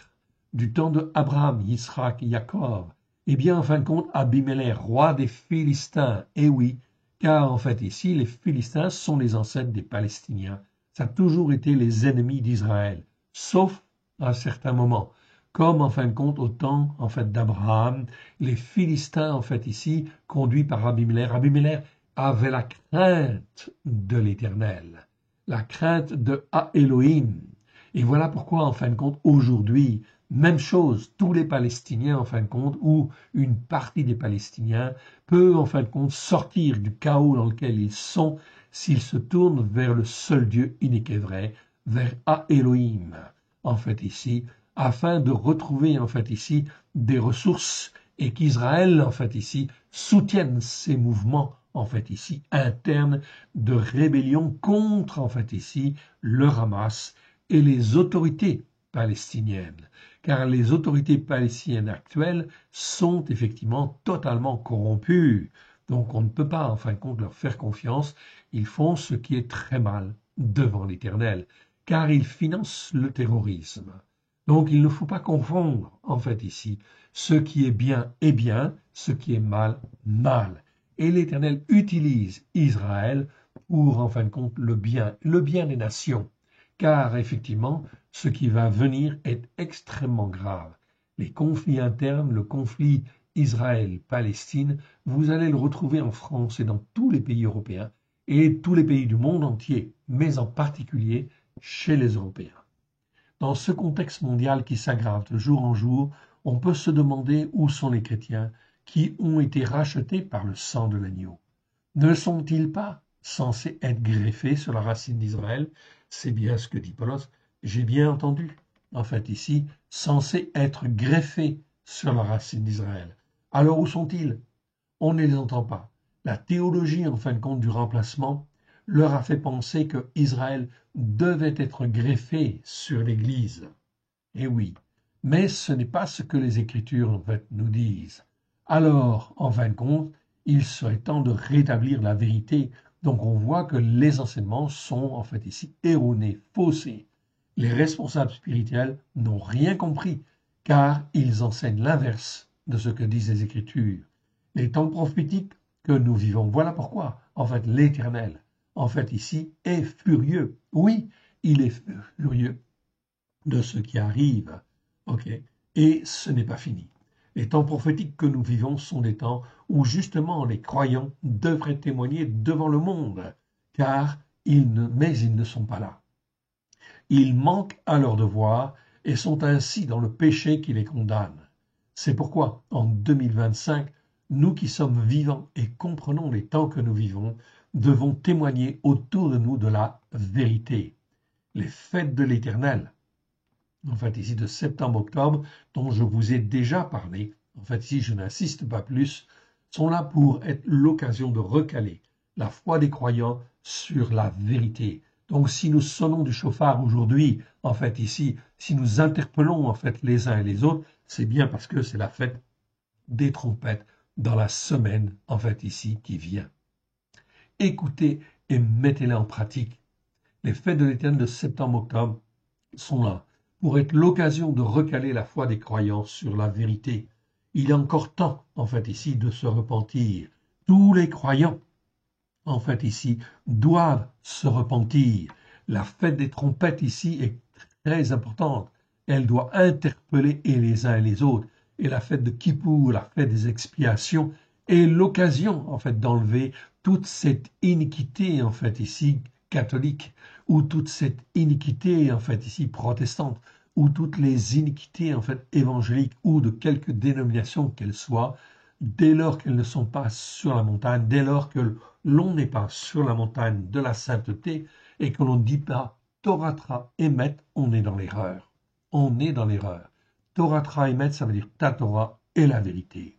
du temps de Abraham, Isaac et Jacob, eh bien en fin de compte, Abimelech, roi des Philistins, et oui, car en fait ici, les Philistins sont les ancêtres des Palestiniens. Ça a toujours été les ennemis d'Israël, sauf à un certain moment. Comme en fin de compte au temps en fait d'Abraham, les Philistins en fait ici, conduits par Abimelech. Abimelech avait la crainte de l'Éternel, la crainte de Elohim. Et voilà pourquoi en fin de compte aujourd'hui, Même chose, tous les Palestiniens, en fin de compte, ou une partie des Palestiniens, peut, en fin de compte, sortir du chaos dans lequel ils sont s'ils se tournent vers le seul Dieu unique et vrai, vers Elohim, en fait ici, afin de retrouver, en fait ici, des ressources et qu'Israël, en fait ici, soutienne ces mouvements, en fait ici, internes de rébellion contre, en fait ici, le Hamas et les autorités palestiniennes, car les autorités palestiniennes actuelles sont effectivement totalement corrompues. Donc on ne peut pas, en fin de compte, leur faire confiance. Ils font ce qui est très mal devant l'Éternel, car ils financent le terrorisme. Donc il ne faut pas confondre, en fait, ici, ce qui est bien est bien, ce qui est mal, mal. Et l'Éternel utilise Israël pour, en fin de compte, le bien des nations. Car, effectivement, ce qui va venir est extrêmement grave. Les conflits internes, le conflit Israël-Palestine, vous allez le retrouver en France et dans tous les pays européens et tous les pays du monde entier, mais en particulier chez les Européens. Dans ce contexte mondial qui s'aggrave de jour en jour, on peut se demander où sont les chrétiens qui ont été rachetés par le sang de l'agneau. Ne sont-ils pas censés être greffés sur la racine d'Israël? C'est bien ce que dit Paulos. J'ai bien entendu. En fait, ici, censés être greffés sur la racine d'Israël. Alors où sont-ils? On ne les entend pas. La théologie, en fin de compte, du remplacement leur a fait penser que Israël devait être greffé sur l'Église. Eh oui, mais ce n'est pas ce que les Écritures, en fait, nous disent. Alors, en fin de compte, il serait temps de rétablir la vérité. Donc on voit que les enseignements sont, en fait, ici, erronés, faussés. Les responsables spirituels n'ont rien compris, car ils enseignent l'inverse de ce que disent les Écritures. Les temps prophétiques que nous vivons, voilà pourquoi, en fait, l'Éternel, en fait, ici, est furieux. Oui, il est furieux de ce qui arrive. Ok. Et ce n'est pas fini. Les temps prophétiques que nous vivons sont des temps où justement les croyants devraient témoigner devant le monde, car ils ne sont pas là. Ils manquent à leur devoir et sont ainsi dans le péché qui les condamne. C'est pourquoi, en 2025, nous qui sommes vivants et comprenons les temps que nous vivons, devons témoigner autour de nous de la vérité. Les fêtes de l'Éternel, en fait ici de septembre-octobre, dont je vous ai déjà parlé, en fait ici je n'insiste pas plus, sont là pour être l'occasion de recaler la foi des croyants sur la vérité. Donc si nous sonnons du chauffard aujourd'hui, en fait ici, si nous interpellons en fait les uns et les autres, c'est bien parce que c'est la fête des trompettes dans la semaine en fait ici qui vient. Écoutez et mettez-les en pratique. Les fêtes de l'Éternel de septembre-octobre sont là pour être l'occasion de recaler la foi des croyants sur la vérité. Il est encore temps, en fait, ici, de se repentir. Tous les croyants, en fait, ici, doivent se repentir. La fête des trompettes, ici, est très importante. Elle doit interpeller et les uns et les autres. Et la fête de Kippour, la fête des expiations, est l'occasion, en fait, d'enlever toute cette iniquité, en fait, ici, catholique, ou toute cette iniquité, en fait, ici, protestante, ou toutes les iniquités, en fait, évangéliques, ou de quelque dénomination qu'elles soient, dès lors qu'elles ne sont pas sur la montagne, dès lors que l'on n'est pas sur la montagne de la sainteté, et que l'on ne dit pas Torah émet, on est dans l'erreur. On est dans l'erreur. Torah émet, ça veut dire ta Torah est la vérité.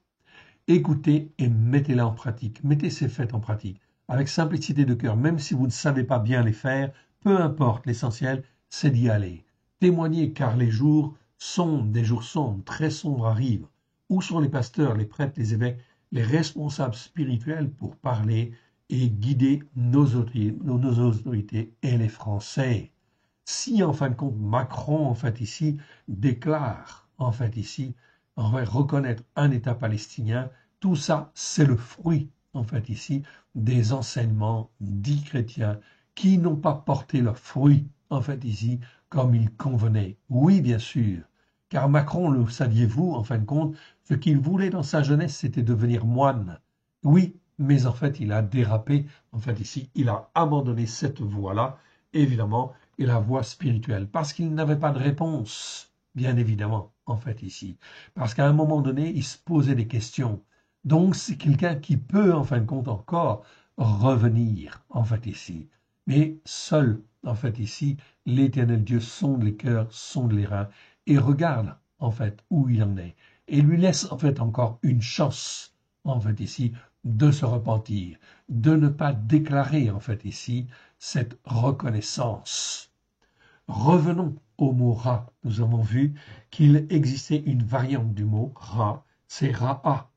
Écoutez et mettez-la en pratique. Mettez ces fêtes en pratique avec simplicité de cœur, même si vous ne savez pas bien les faire, peu importe, l'essentiel, c'est d'y aller. Témoignez, car les jours sont des jours sombres, très sombres arrivent. Où sont les pasteurs, les prêtres, les évêques, les responsables spirituels pour parler et guider nos autorités et les Français? Si, en fin de compte, Macron, en fait, ici, déclare, en fait, ici, on va reconnaître un État palestinien, tout ça, c'est le fruit, en fait, ici, des enseignements dits chrétiens qui n'ont pas porté leurs fruits, en fait, ici, comme il convenait. Oui, bien sûr, car Macron, le saviez-vous, en fin de compte, ce qu'il voulait dans sa jeunesse, c'était devenir moine. Oui, mais en fait, il a dérapé, en fait, ici, il a abandonné cette voie-là, évidemment, et la voie spirituelle, parce qu'il n'avait pas de réponse, bien évidemment, en fait, ici. Parce qu'à un moment donné, il se posait des questions. Donc, c'est quelqu'un qui peut, en fin de compte, encore revenir, en fait, ici. Mais seul, en fait, ici, l'Éternel Dieu sonde les cœurs, sonde les reins, et regarde, en fait, où il en est. Et lui laisse, en fait, encore une chance, en fait, ici, de se repentir, de ne pas déclarer, en fait, ici, cette reconnaissance. Revenons au mot Ra. Nous avons vu qu'il existait une variante du mot Ra, c'est Ra'a.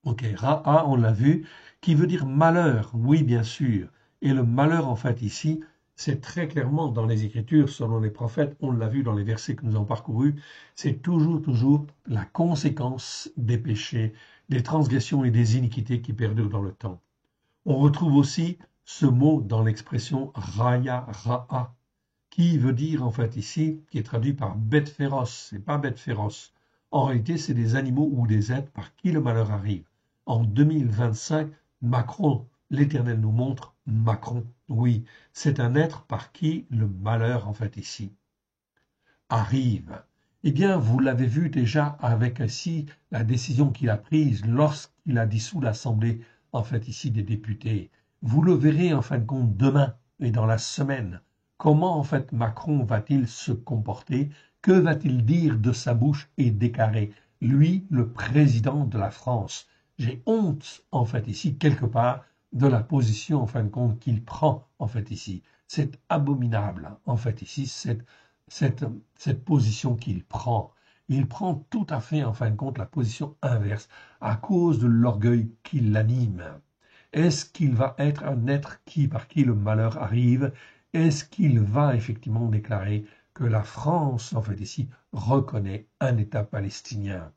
Ok, Ra'a, on l'a vu, qui veut dire malheur, oui, bien sûr. Et le malheur, en fait, ici, c'est très clairement dans les Écritures, selon les prophètes, on l'a vu dans les versets que nous avons parcourus, c'est toujours la conséquence des péchés, des transgressions et des iniquités qui perdurent dans le temps. On retrouve aussi ce mot dans l'expression Raya Ra'a, qui veut dire en fait ici, qui est traduit par bête féroce, c'est pas bête féroce. En réalité, c'est des animaux ou des êtres par qui le malheur arrive. En 2025, Macron, l'Éternel nous montre Macron. Oui, c'est un être par qui le malheur en fait ici arrive. Eh bien, vous l'avez vu déjà avec ici la décision qu'il a prise lorsqu'il a dissous l'Assemblée, en fait, ici des députés. Vous le verrez en fin de compte demain et dans la semaine. Comment, en fait, Macron va-t-il se comporter? Que va-t-il dire de sa bouche et déclarer? Lui, le président de la France. J'ai honte, en fait, ici, quelque part, de la position, en fin de compte, qu'il prend, en fait, ici. C'est abominable, en fait, ici, cette, cette position qu'il prend. Il prend tout à fait, en fin de compte, la position inverse à cause de l'orgueil qui l'anime. Est-ce qu'il va être un être par qui le malheur arrive? Est-ce qu'il va effectivement déclarer que la France, en fait ici, reconnaît un État palestinien?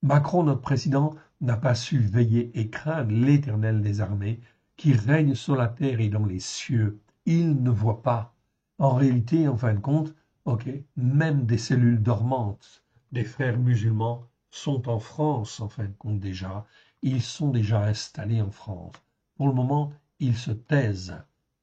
Macron, notre président, n'a pas su veiller et craindre l'Éternel des armées qui règne sur la terre et dans les cieux. Il ne voit pas. En réalité, en fin de compte, ok, même des cellules dormantes des frères musulmans sont en France, en fin de compte déjà. Ils sont déjà installés en France. Pour le moment, ils se taisent.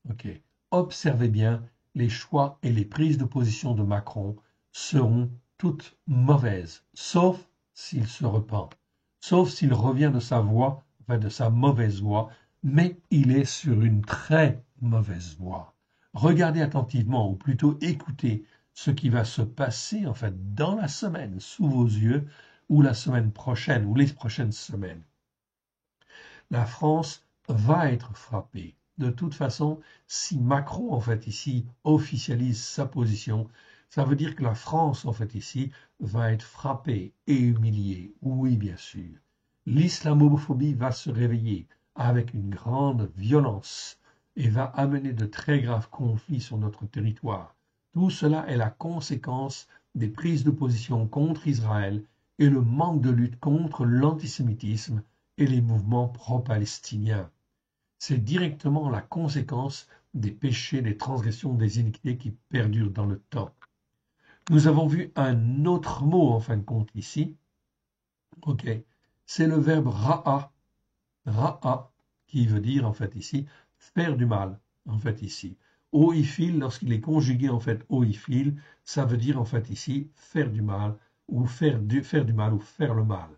Ok. Observez bien, les choix et les prises de position de Macron seront toutes mauvaises, sauf s'il se repent, sauf s'il revient de sa voie, enfin de sa mauvaise voie, mais il est sur une très mauvaise voie. Regardez attentivement, ou plutôt écoutez ce qui va se passer en fait dans la semaine sous vos yeux, ou la semaine prochaine, ou les prochaines semaines. La France va être frappée. De toute façon, si Macron en fait ici officialise sa position, ça veut dire que la France en fait ici va être frappée et humiliée. Oui, bien sûr. L'islamophobie va se réveiller avec une grande violence et va amener de très graves conflits sur notre territoire. Tout cela est la conséquence des prises de position contre Israël et le manque de lutte contre l'antisémitisme et les mouvements pro-palestiniens. C'est directement la conséquence des péchés, des transgressions, des iniquités qui perdurent dans le temps. Nous avons vu un autre mot en fin de compte ici. Ok, c'est le verbe ra'a, ra'a, qui veut dire en fait ici faire du mal, en fait ici. Oïphile, lorsqu'il est conjugué en fait oïphile, ça veut dire en fait ici faire du mal ou faire du mal ou faire le mal.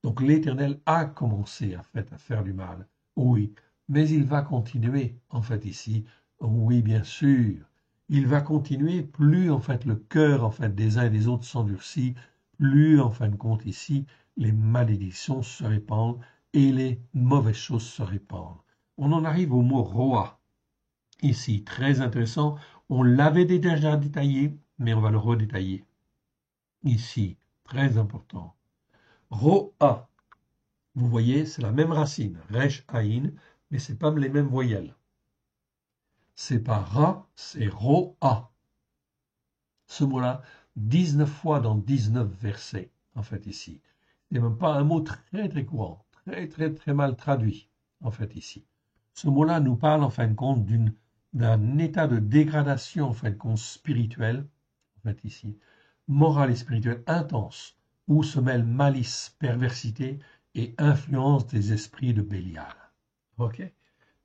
Donc l'Éternel a commencé en fait à faire du mal, oui, mais il va continuer en fait ici, oui bien sûr. Il va continuer, plus en fait le cœur en fait des uns et des autres s'endurcit, plus en fin de compte ici les malédictions se répandent et les mauvaises choses se répandent. On en arrive au mot roi. Ici, très intéressant, on l'avait déjà détaillé, mais on va le redétailler. Ici, très important. Ro'a, vous voyez, c'est la même racine, resh aïn, mais ce n'est pas les mêmes voyelles. C'est pas ra, c'est ro'a. Ce mot-là, 19 fois dans 19 versets, en fait, ici. Ce n'est même pas un mot très courant, très mal traduit, en fait, ici. Ce mot-là nous parle, en fin de compte, d'un état de dégradation, en fin de compte, spirituel, en fait, ici, moral et spirituel intense, où se mêlent malice, perversité et influence des esprits de Bélial. Ok.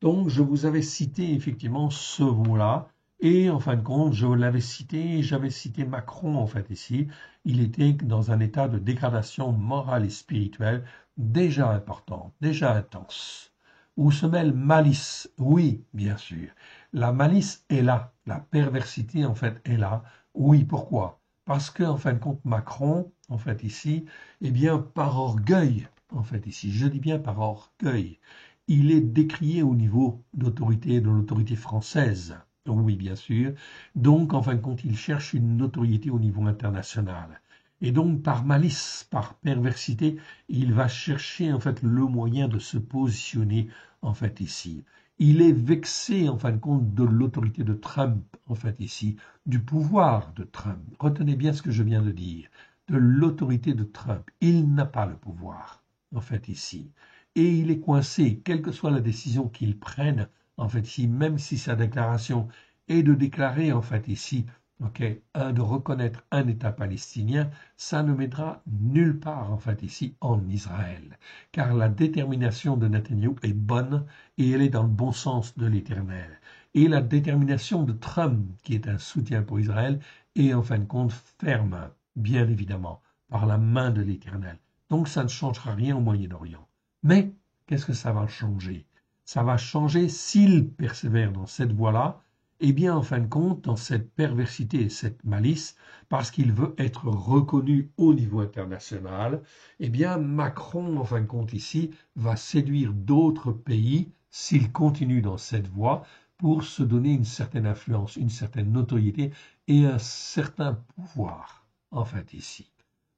Donc, je vous avais cité effectivement ce mot-là, Et en fin de compte, je l'avais cité, j'avais cité Macron en fait ici. Il était dans un état de dégradation morale et spirituelle déjà important, déjà intense, où se mêle malice. Oui, bien sûr. La malice est là, la perversité en fait est là. Oui, pourquoi? Parce que en fin de compte, Macron, en fait ici, eh bien par orgueil, en fait ici, je dis bien par orgueil, il est décrié au niveau d'autorité, de l'autorité française. Oui, bien sûr. Donc, en fin de compte, il cherche une notoriété au niveau international. Et donc, par malice, par perversité, il va chercher, en fait, le moyen de se positionner, en fait, ici. Il est vexé, en fin de compte, de l'autorité de Trump, en fait, ici, du pouvoir de Trump. Retenez bien ce que je viens de dire. De l'autorité de Trump. Il n'a pas le pouvoir, en fait, ici. Et il est coincé, quelle que soit la décision qu'il prenne, en fait, ici, même si sa déclaration est de déclarer, en fait, ici, ok, de reconnaître un État palestinien, ça ne mènera nulle part, en fait, ici, en Israël. Car la détermination de Netanyahou est bonne et elle est dans le bon sens de l'Éternel. Et la détermination de Trump, qui est un soutien pour Israël, est en fin de compte ferme, bien évidemment, par la main de l'Éternel. Donc ça ne changera rien au Moyen-Orient. Mais qu'est-ce que ça va changer? Ça va changer s'il persévère dans cette voie-là, eh bien, en fin de compte, dans cette perversité et cette malice, parce qu'il veut être reconnu au niveau international, eh bien, Macron, en fin de compte, ici, va séduire d'autres pays s'il continue dans cette voie pour se donner une certaine influence, une certaine notoriété et un certain pouvoir, en fait, ici.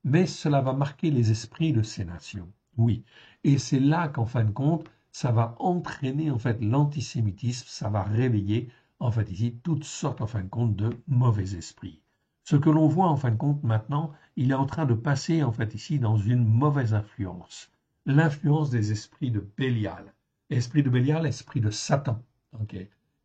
Mais cela va marquer les esprits de ces nations. Oui. Et c'est là qu'en fin de compte, ça va entraîner en fait l'antisémitisme, ça va réveiller en fait ici toutes sortes en fin de compte de mauvais esprits. Ce que l'on voit en fin de compte maintenant, il est en train de passer en fait ici dans une mauvaise influence. L'influence des esprits de Bélial. Esprit de Bélial, esprit de Satan. Ok.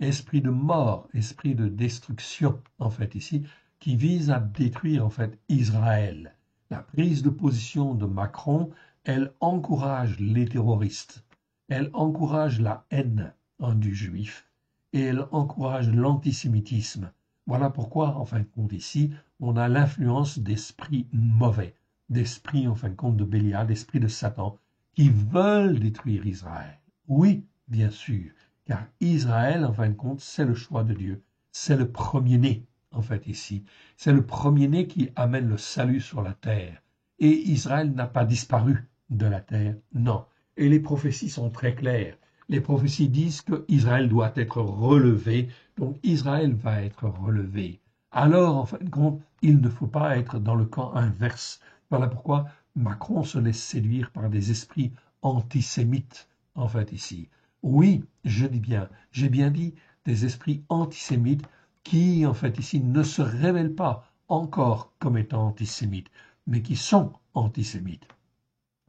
Esprit de mort, esprit de destruction en fait ici, qui vise à détruire en fait Israël. La prise de position de Macron, elle encourage les terroristes, elle encourage la haine du juif et elle encourage l'antisémitisme. Voilà pourquoi, en fin de compte, ici, on a l'influence d'esprits mauvais, d'esprits, en fin de compte, de Bélial, d'esprits de Satan, qui veulent détruire Israël. Oui, bien sûr, car Israël, en fin de compte, c'est le choix de Dieu, c'est le premier-né, en fait, ici. C'est le premier-né qui amène le salut sur la terre. Et Israël n'a pas disparu de la terre, non. Et les prophéties sont très claires. Les prophéties disent qu'Israël doit être relevé, donc Israël va être relevé. Alors, en fin de compte, il ne faut pas être dans le camp inverse. Voilà pourquoi Macron se laisse séduire par des esprits antisémites, en fait, ici. Oui, je dis bien, j'ai bien dit des esprits antisémites qui, en fait, ici, ne se révèlent pas encore comme étant antisémites, mais qui sont antisémites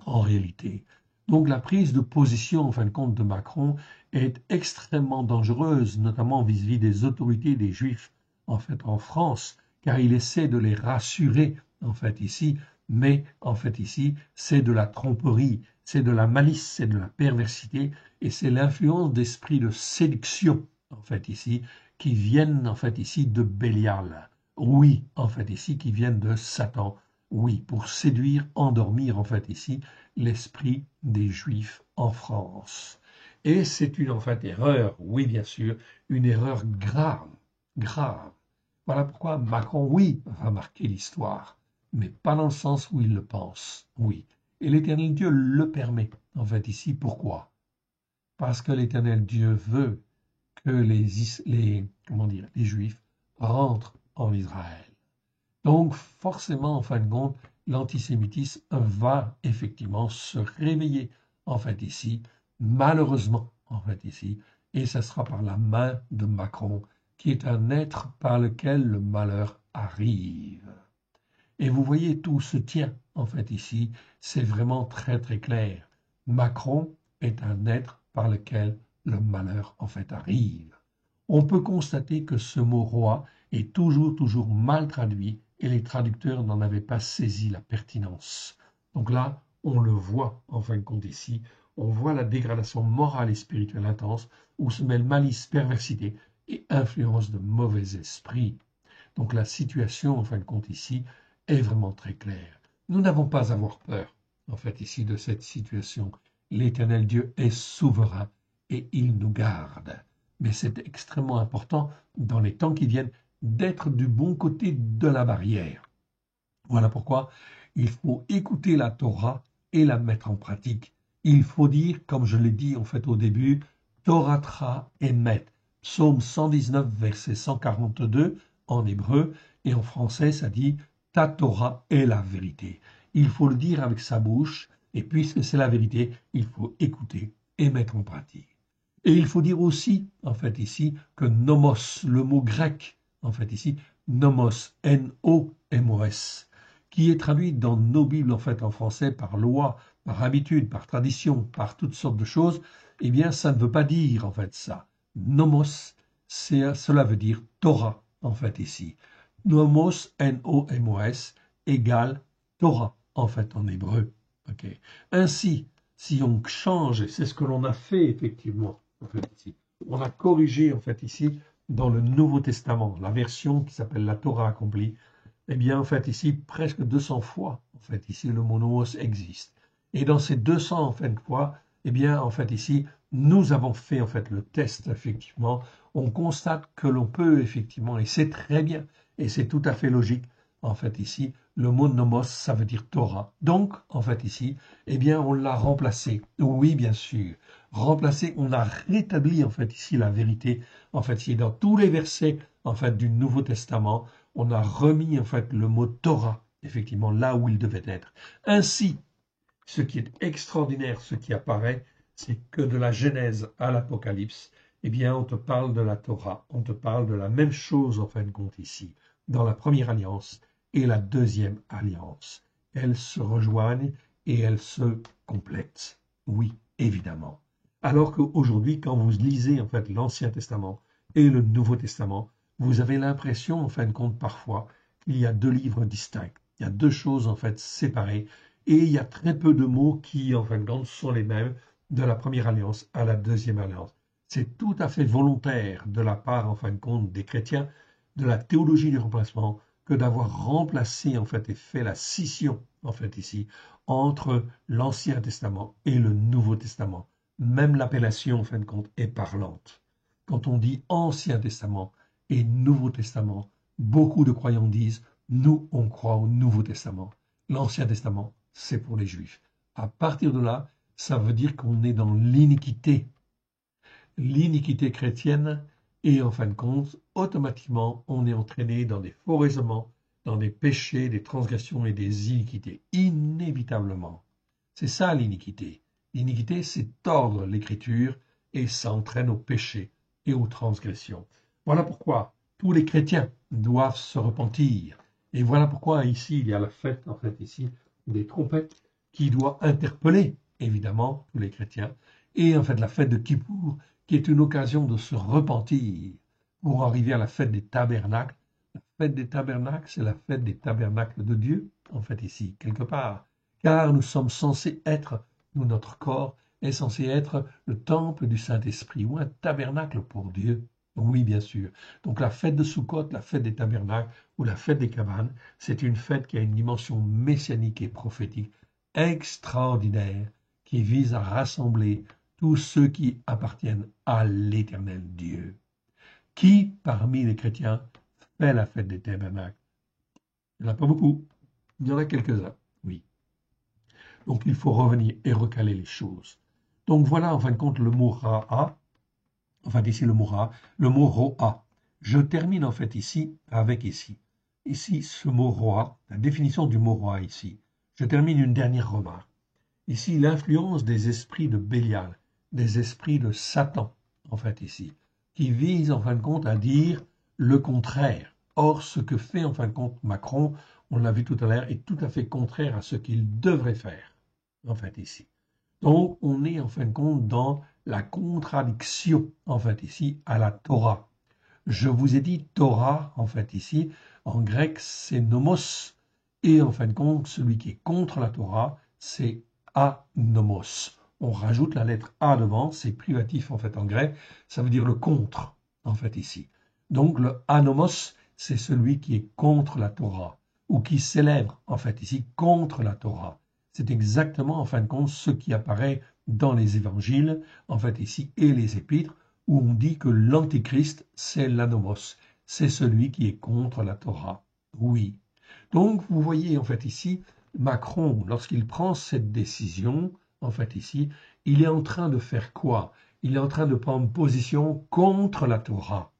en réalité. Donc la prise de position, en fin de compte, de Macron est extrêmement dangereuse, notamment vis-à-vis des autorités des Juifs, en fait, en France, car il essaie de les rassurer, en fait, ici, mais, en fait, ici, c'est de la tromperie, c'est de la malice, c'est de la perversité, et c'est l'influence d'esprits de séduction, en fait, ici, qui viennent, en fait, ici, de Bélial. Oui, en fait, ici, qui viennent de Satan. Oui, pour séduire, endormir, en fait, ici, l'esprit des Juifs en France. Et c'est une, en fait, erreur, oui, bien sûr, une erreur grave, grave. Voilà pourquoi Macron, oui, va marquer l'histoire, mais pas dans le sens où il le pense, oui. Et l'Éternel Dieu le permet, en fait, ici. Pourquoi? Parce que l'Éternel Dieu veut que comment dire, les Juifs rentrent en Israël. Donc, forcément, en fin de compte, l'antisémitisme va effectivement se réveiller, en fait, ici, malheureusement, en fait, ici, et ça sera par la main de Macron, qui est un être par lequel le malheur arrive. Et vous voyez, tout se tient, en fait, ici, c'est vraiment très, très clair. Macron est un être par lequel le malheur, en fait, arrive. On peut constater que ce mot roi est toujours, toujours mal traduit et les traducteurs n'en avaient pas saisi la pertinence. Donc là, on le voit, en fin de compte ici, on voit la dégradation morale et spirituelle intense où se mêlent malice, perversité, et influence de mauvais esprits. Donc la situation, en fin de compte, ici, est vraiment très claire. Nous n'avons pas à avoir peur, en fait, ici, de cette situation. L'Éternel Dieu est souverain et il nous garde. Mais c'est extrêmement important, dans les temps qui viennent, d'être du bon côté de la barrière. Voilà pourquoi il faut écouter la Torah et la mettre en pratique. Il faut dire, comme je l'ai dit en fait au début, Toratra emet. Psaume 119, verset 142 en hébreu, et en français ça dit ta Torah est la vérité. Il faut le dire avec sa bouche, et puisque c'est la vérité, il faut écouter et mettre en pratique. Et il faut dire aussi, en fait ici, que nomos, le mot grec, en fait ici, nomos, N-O-M-O-S, qui est traduit dans nos Bibles en fait en français par loi, par habitude, par tradition, par toutes sortes de choses, eh bien ça ne veut pas dire en fait ça. Nomos, cela veut dire Torah en fait ici. Nomos, N-O-M-O-S, égale Torah en fait en hébreu. Okay. Ainsi, si on change, et c'est ce que l'on a fait effectivement en fait ici, on a corrigé en fait ici dans le Nouveau Testament, la version qui s'appelle la Torah accomplie, eh bien, en fait, ici, presque 200 fois, en fait, ici, le mot nomos existe. Et dans ces 200, en fait, fois, eh bien, en fait, ici, nous avons fait, en fait, le test, effectivement. On constate que l'on peut, effectivement, et c'est très bien, et c'est tout à fait logique, en fait, ici, le mot nomos, ça veut dire Torah. Donc, en fait, ici, eh bien, on l'a remplacé. Oui, bien sûr. Remplacé, on a rétabli, en fait, ici, la vérité. En fait, ici, dans tous les versets, en fait, du Nouveau Testament, on a remis en fait le mot Torah, effectivement, là où il devait être. Ainsi, ce qui est extraordinaire, ce qui apparaît, c'est que de la Genèse à l'Apocalypse, eh bien, on te parle de la Torah, on te parle de la même chose en fin de compte ici, dans la première alliance et la deuxième alliance. Elles se rejoignent et elles se complètent. Oui, évidemment. Alors qu'aujourd'hui, quand vous lisez en fait l'Ancien Testament et le Nouveau Testament, vous avez l'impression, en fin de compte, parfois, qu'il y a deux livres distincts. Il y a deux choses, en fait, séparées. Et il y a très peu de mots qui, en fin de compte, sont les mêmes de la première alliance à la deuxième alliance. C'est tout à fait volontaire de la part, en fin de compte, des chrétiens, de la théologie du remplacement, que d'avoir remplacé, en fait, et fait la scission, en fait, ici, entre l'Ancien Testament et le Nouveau Testament. Même l'appellation, en fin de compte, est parlante. Quand on dit Ancien Testament et Nouveau Testament, beaucoup de croyants disent nous, on croit au Nouveau Testament. L'Ancien Testament, c'est pour les Juifs. À partir de là, ça veut dire qu'on est dans l'iniquité chrétienne, et en fin de compte, automatiquement, on est entraîné dans des faux raisonnements, dans des péchés, des transgressions et des iniquités, inévitablement. C'est ça l'iniquité. L'iniquité, c'est tordre l'écriture et ça entraîne au péché et aux transgressions. Voilà pourquoi tous les chrétiens doivent se repentir. Et voilà pourquoi ici, il y a la fête, en fait, ici, des trompettes qui doit interpeller, évidemment, tous les chrétiens. Et en fait, la fête de Kippour, qui est une occasion de se repentir pour arriver à la fête des tabernacles. La fête des tabernacles, c'est la fête des tabernacles de Dieu, en fait, ici, quelque part. Car nous sommes censés être, nous, notre corps est censé être le temple du Saint-Esprit ou un tabernacle pour Dieu. Oui, bien sûr. Donc la fête de Sukkot, la fête des tabernacles ou la fête des cabanes, c'est une fête qui a une dimension messianique et prophétique extraordinaire qui vise à rassembler tous ceux qui appartiennent à l'Éternel Dieu. Qui, parmi les chrétiens, fait la fête des tabernacles? Il n'y en a pas beaucoup. Il y en a quelques-uns, oui. Donc il faut revenir et recaler les choses. Donc voilà, en fin de compte, le mot ra'a, enfin ici le mot ra'a, le mot ro'a. Je termine en fait ici avec ici. Ici, ce mot ro'a, la définition du mot ro'a ici. Je termine une dernière remarque. Ici, l'influence des esprits de Bélial, des esprits de Satan, en fait ici, qui visent en fin de compte à dire le contraire. Or, ce que fait en fin de compte Macron, on l'a vu tout à l'heure, est tout à fait contraire à ce qu'il devrait faire, en fait ici. Donc, on est en fin de compte dans la contradiction, en fait ici, à la Torah. Je vous ai dit Torah, en fait ici, en grec, c'est nomos, et en fin de compte, celui qui est contre la Torah, c'est anomos. On rajoute la lettre A devant, c'est privatif en fait en grec, ça veut dire le contre. en fait, ici. Donc, le anomos, c'est celui qui est contre la Torah, ou qui célèbre, en fait, ici, contre la Torah. C'est exactement, en fin de compte, ce qui apparaît dans les évangiles, en fait, ici, et les épîtres, où on dit que l'antéchrist, c'est l'anomos, c'est celui qui est contre la Torah. Oui. Donc, vous voyez, en fait, ici, Macron, lorsqu'il prend cette décision, en fait, ici, il est en train de faire quoi? Il est en train de prendre position contre la Torah.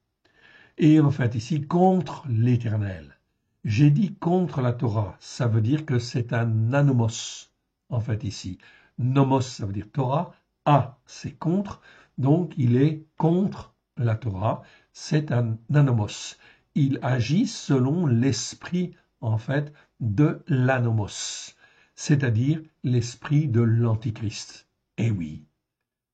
Et en fait, ici, contre l'Éternel. J'ai dit contre la Torah, ça veut dire que c'est un anomos, en fait, ici. Nomos, ça veut dire Torah. A, c'est contre. Donc, il est contre la Torah. C'est un anomos. Il agit selon l'esprit, en fait, de l'anomos, c'est-à-dire l'esprit de l'Antichrist. Eh oui,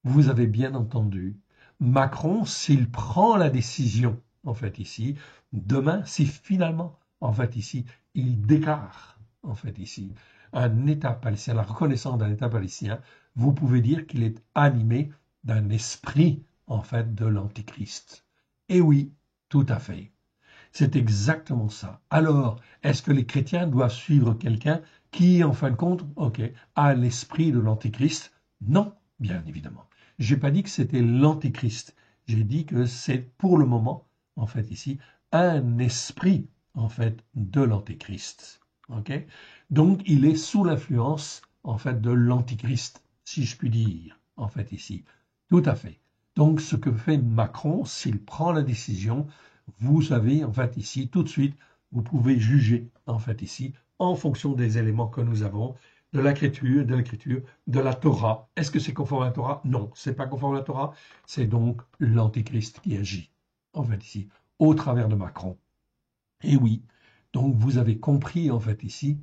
vous avez bien entendu. Macron, s'il prend la décision, en fait, ici, demain, si finalement, en fait, ici, il déclare, en fait, ici, un État palestinien, la reconnaissance d'un État palestinien, vous pouvez dire qu'il est animé d'un esprit, en fait, de l'Antichrist. Et oui, tout à fait. C'est exactement ça. Alors, est-ce que les chrétiens doivent suivre quelqu'un qui, en fin de compte, a l'esprit de l'Antéchrist? Non, bien évidemment. J'ai pas dit que c'était l'Antéchrist. J'ai dit que c'est pour le moment, en fait, ici, un esprit, en fait, de l'Antéchrist. Ok? Donc, il est sous l'influence, en fait, de l'Antichrist, si je puis dire, en fait, ici. Tout à fait. Donc, ce que fait Macron, s'il prend la décision, vous savez, en fait, ici, tout de suite, vous pouvez juger, en fait, ici, en fonction des éléments que nous avons, de l'écriture, de la Torah. Est-ce que c'est conforme à la Torah? Non, c'est pas conforme à la Torah. C'est donc l'Antéchrist qui agit, en fait, ici, au travers de Macron. Et oui, donc vous avez compris, en fait, ici,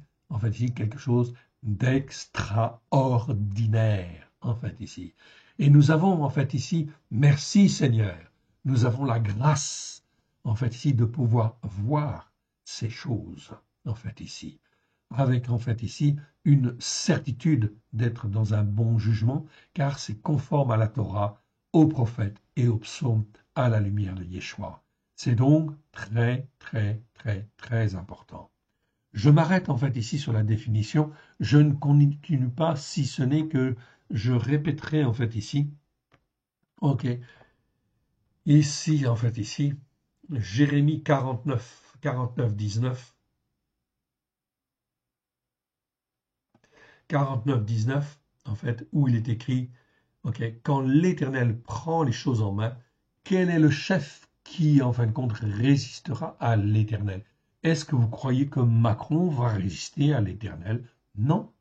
quelque chose d'extraordinaire, en fait, ici. Et nous avons, en fait, ici, merci Seigneur, nous avons la grâce, en fait, ici, de pouvoir voir ces choses, en fait, ici, avec, en fait, ici, une certitude d'être dans un bon jugement, car c'est conforme à la Torah, aux prophètes et aux psaumes, à la lumière de Yeshua. C'est donc très, très, très, très important. Je m'arrête en fait ici sur la définition. Je ne continue pas si ce n'est que je répéterai en fait ici. Ok. Ici, en fait ici, Jérémie 49, 49, 19. 49, 19, en fait, où il est écrit, ok, quand l'Éternel prend les choses en main, quel est le chef qui, en fin de compte, résistera à l'Éternel? Est-ce que vous croyez que Macron va résister à l'Éternel? Non.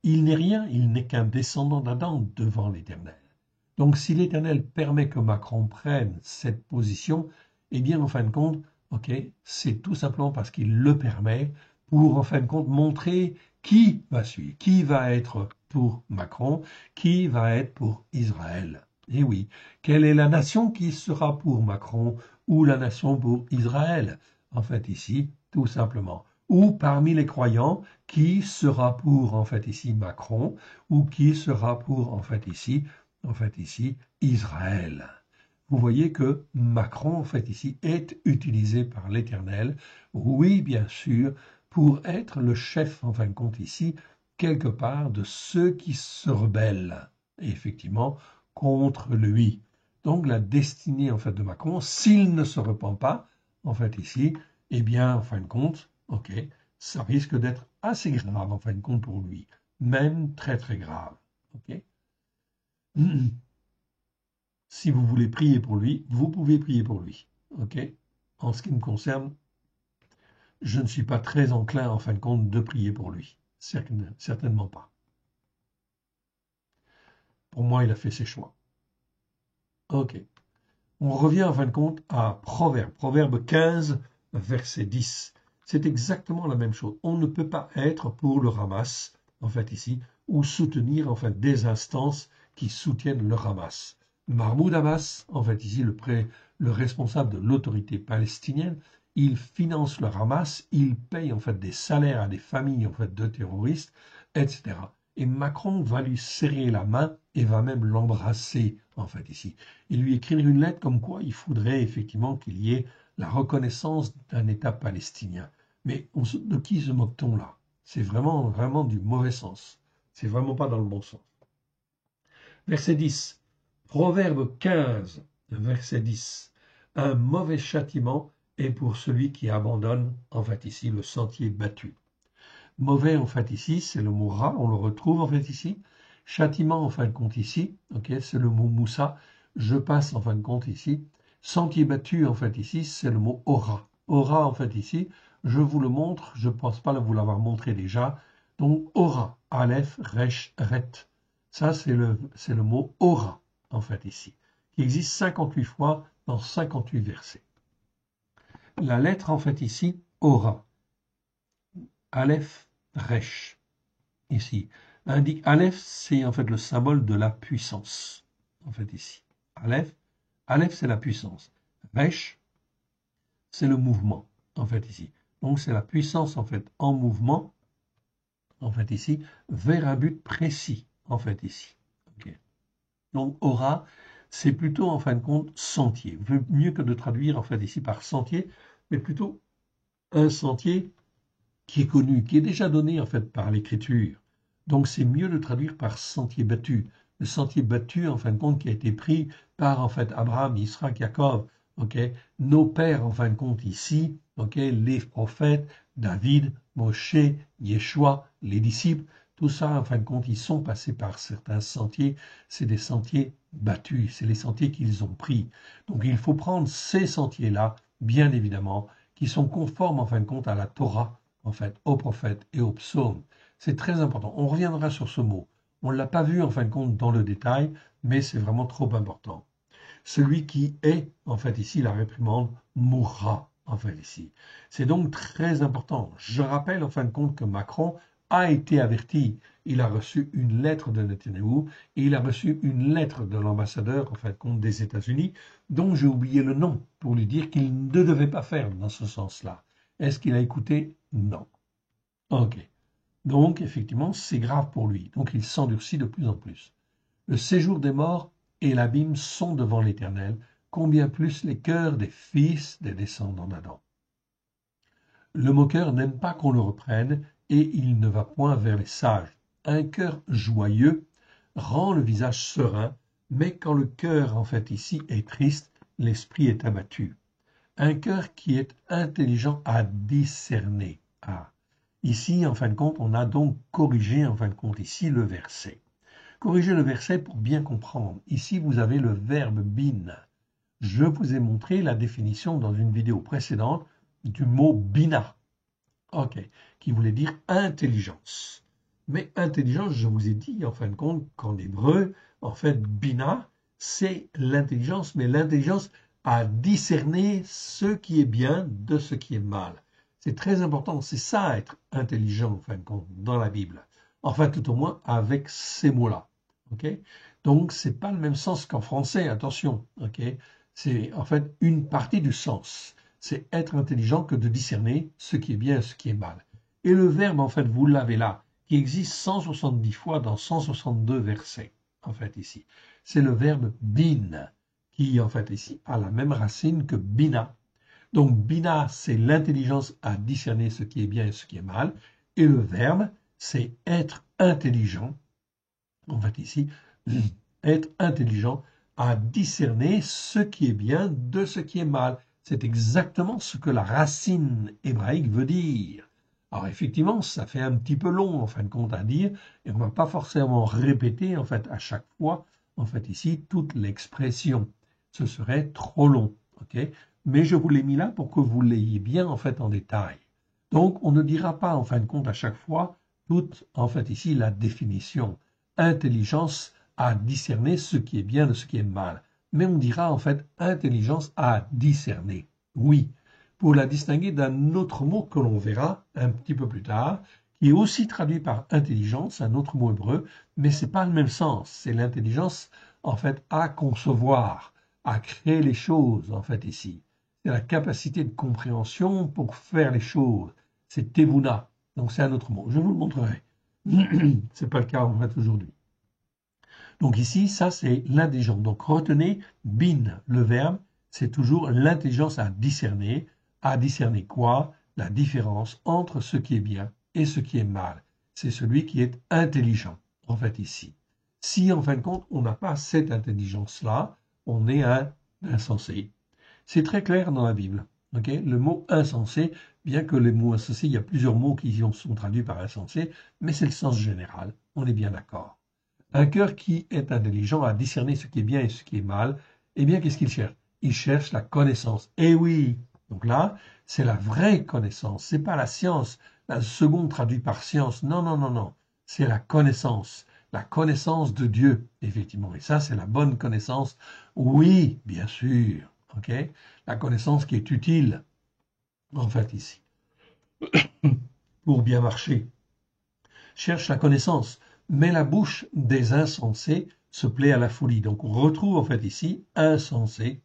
Il n'est rien, il n'est qu'un descendant d'Adam devant l'Éternel. Donc si l'Éternel permet que Macron prenne cette position, eh bien, en fin de compte, ok, c'est tout simplement parce qu'il le permet pour, en fin de compte, montrer qui va suivre, qui va être pour Macron, qui va être pour Israël. Et oui, quelle est la nation qui sera pour Macron ou la nation pour Israël? En fait, ici, tout simplement. Ou parmi les croyants, qui sera pour, en fait, ici, Macron, ou qui sera pour, en fait, ici, Israël. Vous voyez que Macron, en fait, ici, est utilisé par l'Éternel, oui, bien sûr, pour être le chef, en fin de compte, ici, quelque part, de ceux qui se rebellent, effectivement, contre lui. Donc, la destinée, en fait, de Macron, s'il ne se repent pas, en fait, ici, eh bien, en fin de compte, ok, ça risque d'être assez grave, en fin de compte, pour lui. Même très, très grave. Ok. Si vous voulez prier pour lui, vous pouvez prier pour lui. Ok. En ce qui me concerne, je ne suis pas très enclin, en fin de compte, de prier pour lui. Certainement pas. Pour moi, il a fait ses choix. Ok. On revient, en fin de compte, à Proverbe. Proverbe 15, verset 10. C'est exactement la même chose. On ne peut pas être pour le Hamas, en fait, ici, ou soutenir, en fait, des instances qui soutiennent le Hamas. Mahmoud Abbas, en fait, ici, le responsable de l'autorité palestinienne, il finance le Hamas, il paye, en fait, des salaires à des familles, en fait, de terroristes, etc. et Macron va lui serrer la main et va même l'embrasser, en fait, ici. Et lui écrire une lettre comme quoi il faudrait effectivement qu'il y ait la reconnaissance d'un État palestinien. Mais de qui se moque-t-on là? C'est vraiment, vraiment du mauvais sens. C'est vraiment pas dans le bon sens. Verset 10. Proverbe 15, verset 10. Un mauvais châtiment est pour celui qui abandonne, en fait ici, le sentier battu. Mauvais, en fait, ici, c'est le mot ra, on le retrouve, en fait, ici. Châtiment, en fin de compte, ici, ok, c'est le mot moussa. Je passe, en fin de compte, ici. Sentier battu, en fait, ici, c'est le mot aura. Aura, en fait, ici, je vous le montre, je ne pense pas vous l'avoir montré déjà. Donc, aura, aleph, resh, ret. Ça, c'est le mot aura, en fait, ici, qui existe 58 fois dans 58 versets. La lettre, en fait, ici, aura. Aleph, resh, ici, indique Aleph, c'est en fait le symbole de la puissance, en fait ici. Aleph, c'est la puissance. Resh, c'est le mouvement, en fait ici. Donc c'est la puissance, en fait, en mouvement, en fait ici, vers un but précis, en fait ici. Okay. Donc aura, c'est plutôt, en fin de compte, sentier. Mieux que de traduire, en fait, ici par sentier, mais plutôt un sentier qui est connu, qui est déjà donné en fait par l'écriture. Donc c'est mieux de traduire par sentier battu. Le sentier battu, en fin de compte, qui a été pris par en fait Abraham, Israël, Jacob, ok, nos pères en fin de compte ici, ok, les prophètes, David, Moshe, Yeshua, les disciples, tout ça en fin de compte, ils sont passés par certains sentiers. C'est des sentiers battus, c'est les sentiers qu'ils ont pris. Donc il faut prendre ces sentiers-là, bien évidemment, qui sont conformes en fin de compte à la Torah, en fait, aux prophètes et aux psaumes. C'est très important. On reviendra sur ce mot. On ne l'a pas vu en fin de compte dans le détail, mais c'est vraiment trop important. Celui qui est, en fait, ici, la réprimande, mourra, en fait, ici. C'est donc très important. Je rappelle, en fin de compte, que Macron a été averti. Il a reçu une lettre de Netanyahou et il a reçu une lettre de l'ambassadeur, en fin de compte, des États-Unis, dont j'ai oublié le nom, pour lui dire qu'il ne devait pas faire dans ce sens-là. Est-ce qu'il a écouté? Non. Ok. Donc, effectivement, c'est grave pour lui. Donc, il s'endurcit de plus en plus. Le séjour des morts et l'abîme sont devant l'Éternel, combien plus les cœurs des fils des descendants d'Adam. Le moqueur n'aime pas qu'on le reprenne, et il ne va point vers les sages. Un cœur joyeux rend le visage serein, mais quand le cœur, en fait, ici, est triste, l'esprit est abattu. Un cœur qui est intelligent à discerner. Ah. Ici, en fin de compte, on a donc corrigé, en fin de compte, ici, le verset. Corrigez le verset pour bien comprendre. Ici, vous avez le verbe bin. Je vous ai montré la définition dans une vidéo précédente du mot bina, ok, qui voulait dire intelligence. Mais intelligence, je vous ai dit, en fin de compte, qu'en hébreu, en fait, bina, c'est l'intelligence, mais l'intelligence à discerner ce qui est bien de ce qui est mal. C'est très important, c'est ça être intelligent, en fin de compte, dans la Bible. Enfin, tout au moins avec ces mots-là. Okay, donc, ce n'est pas le même sens qu'en français, attention. Okay, c'est en fait une partie du sens. C'est être intelligent que de discerner ce qui est bien et ce qui est mal. Et le verbe, en fait, vous l'avez là, qui existe 170 fois dans 162 versets, en fait, ici. C'est le verbe bin, qui, en fait, ici, a la même racine que bina. Donc, bina, c'est l'intelligence à discerner ce qui est bien et ce qui est mal. Et le verbe, c'est être intelligent, en fait, ici, être intelligent à discerner ce qui est bien de ce qui est mal. C'est exactement ce que la racine hébraïque veut dire. Alors effectivement, ça fait un petit peu long en fin de compte à dire, et on ne va pas forcément répéter en fait à chaque fois, en fait ici, toute l'expression. Ce serait trop long, ok? Mais je vous l'ai mis là pour que vous l'ayez bien en fait en détail. Donc on ne dira pas en fin de compte à chaque fois toute en fait ici la définition. Intelligence à discerner ce qui est bien de ce qui est mal. Mais on dira en fait intelligence à discerner. Oui, pour la distinguer d'un autre mot que l'on verra un petit peu plus tard, qui est aussi traduit par intelligence, un autre mot hébreu, mais c'est pas le même sens. C'est l'intelligence en fait à concevoir, à créer les choses en fait ici. C'est la capacité de compréhension pour faire les choses. C'est tevuna. Donc c'est un autre mot. Je vous le montrerai. C'est pas le cas en fait aujourd'hui. Donc ici, ça c'est l'intelligence. Donc retenez, bin, le verbe, c'est toujours l'intelligence à discerner. À discerner quoi? La différence entre ce qui est bien et ce qui est mal. C'est celui qui est intelligent, en fait, ici. Si, en fin de compte, on n'a pas cette intelligence-là, on est un insensé. C'est très clair dans la Bible. Okay, le mot insensé, bien que les mots insensés, il y a plusieurs mots qui sont traduits par insensé, mais c'est le sens général. On est bien d'accord. Un cœur qui est intelligent à discerner ce qui est bien et ce qui est mal, eh bien, qu'est-ce qu'il cherche? Il cherche la connaissance. Eh oui! Donc là, c'est la vraie connaissance. C'est pas la science. La seconde traduit par science. Non, non, non, non. C'est la connaissance. La connaissance de Dieu, effectivement. Et ça, c'est la bonne connaissance. Oui, bien sûr. OK? La connaissance qui est utile, en fait, ici, pour bien marcher. Cherche la connaissance, mais la bouche des insensés se plaît à la folie. Donc on retrouve en fait ici insensé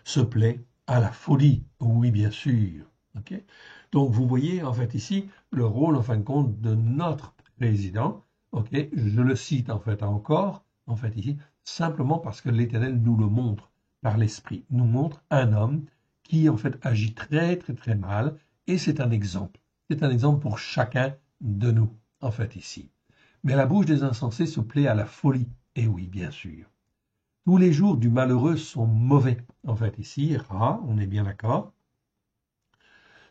se plaît à la folie. Oui, bien sûr. Okay. Donc vous voyez en fait ici le rôle en fin de compte de notre président. Ok, je le cite en fait encore en fait ici simplement parce que l'Éternel nous le montre par l'esprit, nous montre un homme qui en fait agit très très très mal et c'est un exemple. C'est un exemple pour chacun de nous en fait ici. Mais la bouche des insensés se plaît à la folie. Et oui, bien sûr. Tous les jours du malheureux sont mauvais. En fait, ici, Ra, on est bien d'accord.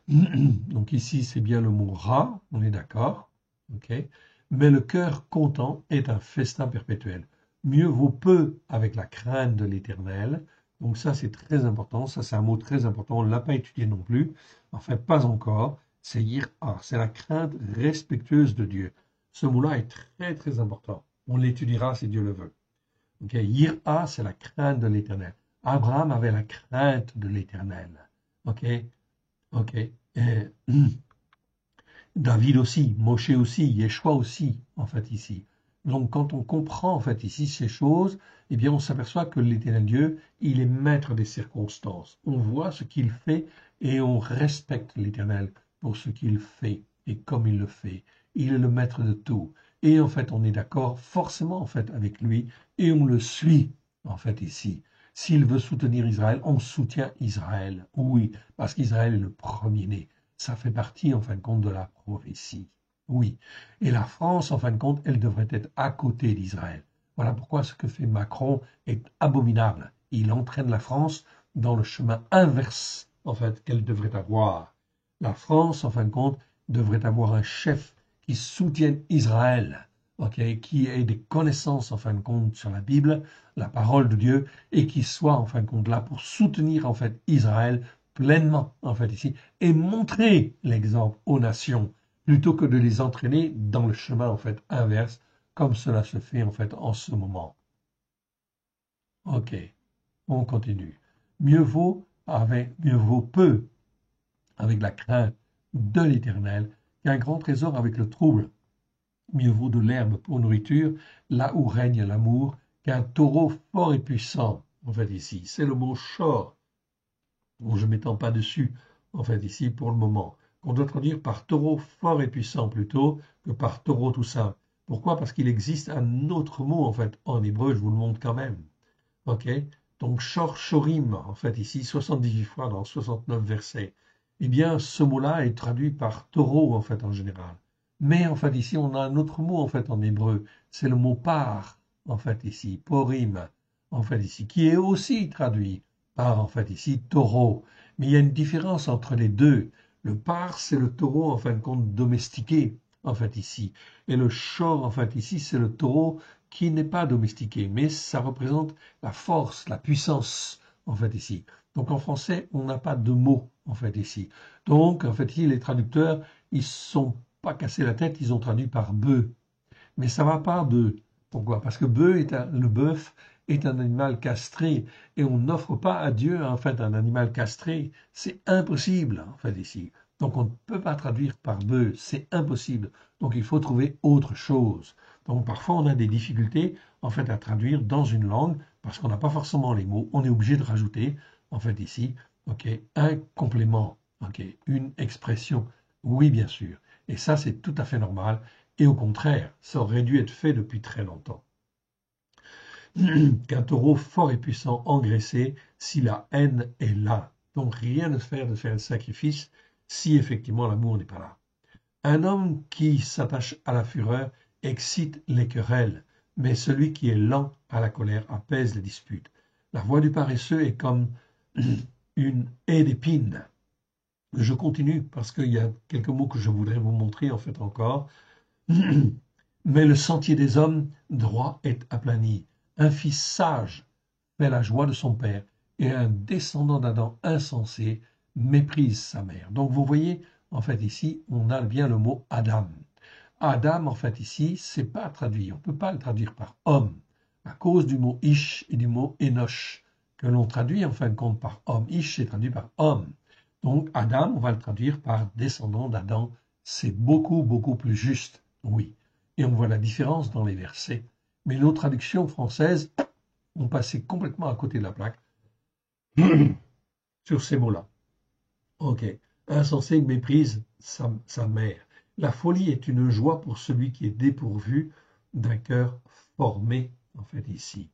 Donc ici, c'est bien le mot Ra, on est d'accord. Okay. Mais le cœur content est un festin perpétuel. Mieux vaut peu avec la crainte de l'Éternel. Donc ça, c'est très important. Ça, c'est un mot très important. On ne l'a pas étudié non plus. Enfin, pas encore. C'est Yir'a. C'est la crainte respectueuse de Dieu. Ce mot-là est très, très important. On l'étudiera si Dieu le veut. Okay. Yir'a, c'est la crainte de l'Éternel. Abraham avait la crainte de l'Éternel. Ok, ok. Et, David aussi, Moshe aussi, Yeshua aussi, en fait, ici. Donc, quand on comprend, en fait, ici, ces choses, eh bien, on s'aperçoit que l'Éternel Dieu, il est maître des circonstances. On voit ce qu'il fait et on respecte l'Éternel pour ce qu'il fait et comme il le fait. Il est le maître de tout. Et en fait, on est d'accord forcément, en fait, avec lui et on le suit, en fait, ici. S'il veut soutenir Israël, on soutient Israël. Oui, parce qu'Israël est le premier-né. Ça fait partie, en fin de compte, de la prophétie. Oui. Et la France, en fin de compte, elle devrait être à côté d'Israël. Voilà pourquoi ce que fait Macron est abominable. Il entraîne la France dans le chemin inverse, en fait, qu'elle devrait avoir. La France, en fin de compte, devrait avoir un chef qui soutienne Israël, okay, qui ait des connaissances, en fin de compte, sur la Bible, la parole de Dieu, et qui soit, en fin de compte, là pour soutenir, en fait, Israël pleinement, en fait, ici, et montrer l'exemple aux nations, plutôt que de les entraîner dans le chemin, en fait, inverse, comme cela se fait, en fait, en ce moment. Ok, on continue. Mieux vaut peu avec la crainte de l'Éternel qu'un grand trésor avec le trouble. Mieux vaut de l'herbe pour nourriture, là où règne l'amour, qu'un taureau fort et puissant. En fait, ici, c'est le mot shor. Bon, je ne m'étends pas dessus, en fait, ici, pour le moment. On doit traduire par taureau fort et puissant plutôt que par taureau tout simple. Pourquoi? Parce qu'il existe un autre mot, en fait, en hébreu, je vous le montre quand même. Ok? Donc, shor, shorim, en fait, ici, 78 fois dans 69 versets. Eh bien, ce mot-là est traduit par taureau, en fait, en général. Mais, en fait, ici, on a un autre mot, en fait, en hébreu. C'est le mot par, en fait, ici, porim, en fait, ici, qui est aussi traduit par, en fait, ici, taureau. Mais il y a une différence entre les deux. Le par, c'est le taureau, en fin de compte, domestiqué, en fait, ici. Et le shor, en fait, ici, c'est le taureau qui n'est pas domestiqué, mais ça représente la force, la puissance, en fait, ici. Donc, en français, on n'a pas de mots, en fait, ici. Donc, en fait, ici, les traducteurs, ils ne sont pas cassés la tête, ils ont traduit par bœuf. Mais ça ne va pas de... Pourquoi? Parce que le bœuf est un animal castré et on n'offre pas à Dieu, en fait, un animal castré. C'est impossible, en fait, ici. Donc, on ne peut pas traduire par bœuf, c'est impossible. Donc, il faut trouver autre chose. Donc, parfois, on a des difficultés, en fait, à traduire dans une langue parce qu'on n'a pas forcément les mots. On est obligé de rajouter, en fait, ici, ok, un complément, ok, une expression. Oui, bien sûr. Et ça, c'est tout à fait normal. Et au contraire, ça aurait dû être fait depuis très longtemps. Qu'un taureau fort et puissant engraissé si la haine est là. Donc rien ne faire de faire le sacrifice si effectivement l'amour n'est pas là. Un homme qui s'attache à la fureur excite les querelles, mais celui qui est lent à la colère apaise les disputes. La voix du paresseux est comme une haie d'épines. Je continue parce qu'il y a quelques mots que je voudrais vous montrer en fait encore. Mais le sentier des hommes droit est aplani. Un fils sage fait la joie de son père, et un descendant d'Adam insensé méprise sa mère. Donc vous voyez, en fait ici, on a bien le mot Adam. Adam, en fait ici, c'est pas traduit. On ne peut pas le traduire par homme, à cause du mot Ish et du mot Enoch, que l'on traduit en fin de compte par homme. Ish, c'est traduit par homme. Donc Adam, on va le traduire par descendant d'Adam. C'est beaucoup, beaucoup plus juste, oui. Et on voit la différence dans les versets. Mais nos traductions françaises ont passé complètement à côté de la plaque sur ces mots-là. Ok. Insensé méprise sa mère. La folie est une joie pour celui qui est dépourvu d'un cœur formé, en fait, ici.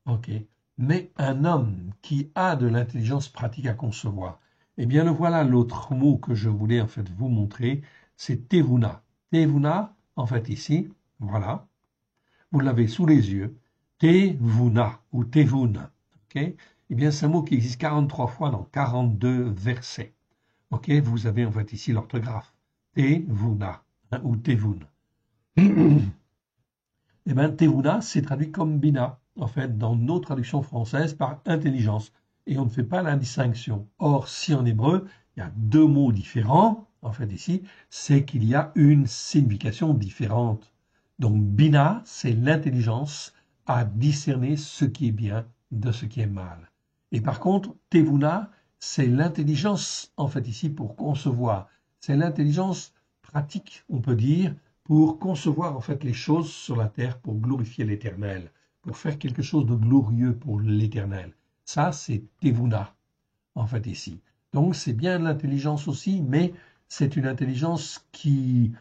Ok. Mais un homme qui a de l'intelligence pratique à concevoir, eh bien, le voilà l'autre mot que je voulais, en fait, vous montrer, c'est tevuna. Tevuna, en fait, ici, voilà, vous l'avez sous les yeux, tevuna ou tevun. Ok. Eh bien, c'est un mot qui existe 43 fois dans 42 versets. Ok, vous avez en fait ici l'orthographe. Tevuna, ou tevun. Eh bien, tevuna, c'est traduit comme bina, en fait, dans nos traductions françaises par intelligence. Et on ne fait pas la distinction. Or, si en hébreu, il y a deux mots différents, en fait ici, c'est qu'il y a une signification différente. Donc, bina, c'est l'intelligence à discerner ce qui est bien de ce qui est mal. Et par contre, tevuna, c'est l'intelligence, en fait, ici, pour concevoir. C'est l'intelligence pratique, on peut dire, pour concevoir, en fait, les choses sur la terre, pour glorifier l'Éternel, pour faire quelque chose de glorieux pour l'Éternel. Ça, c'est tevuna, en fait, ici. Donc, c'est bien l'intelligence aussi, mais c'est une intelligence qui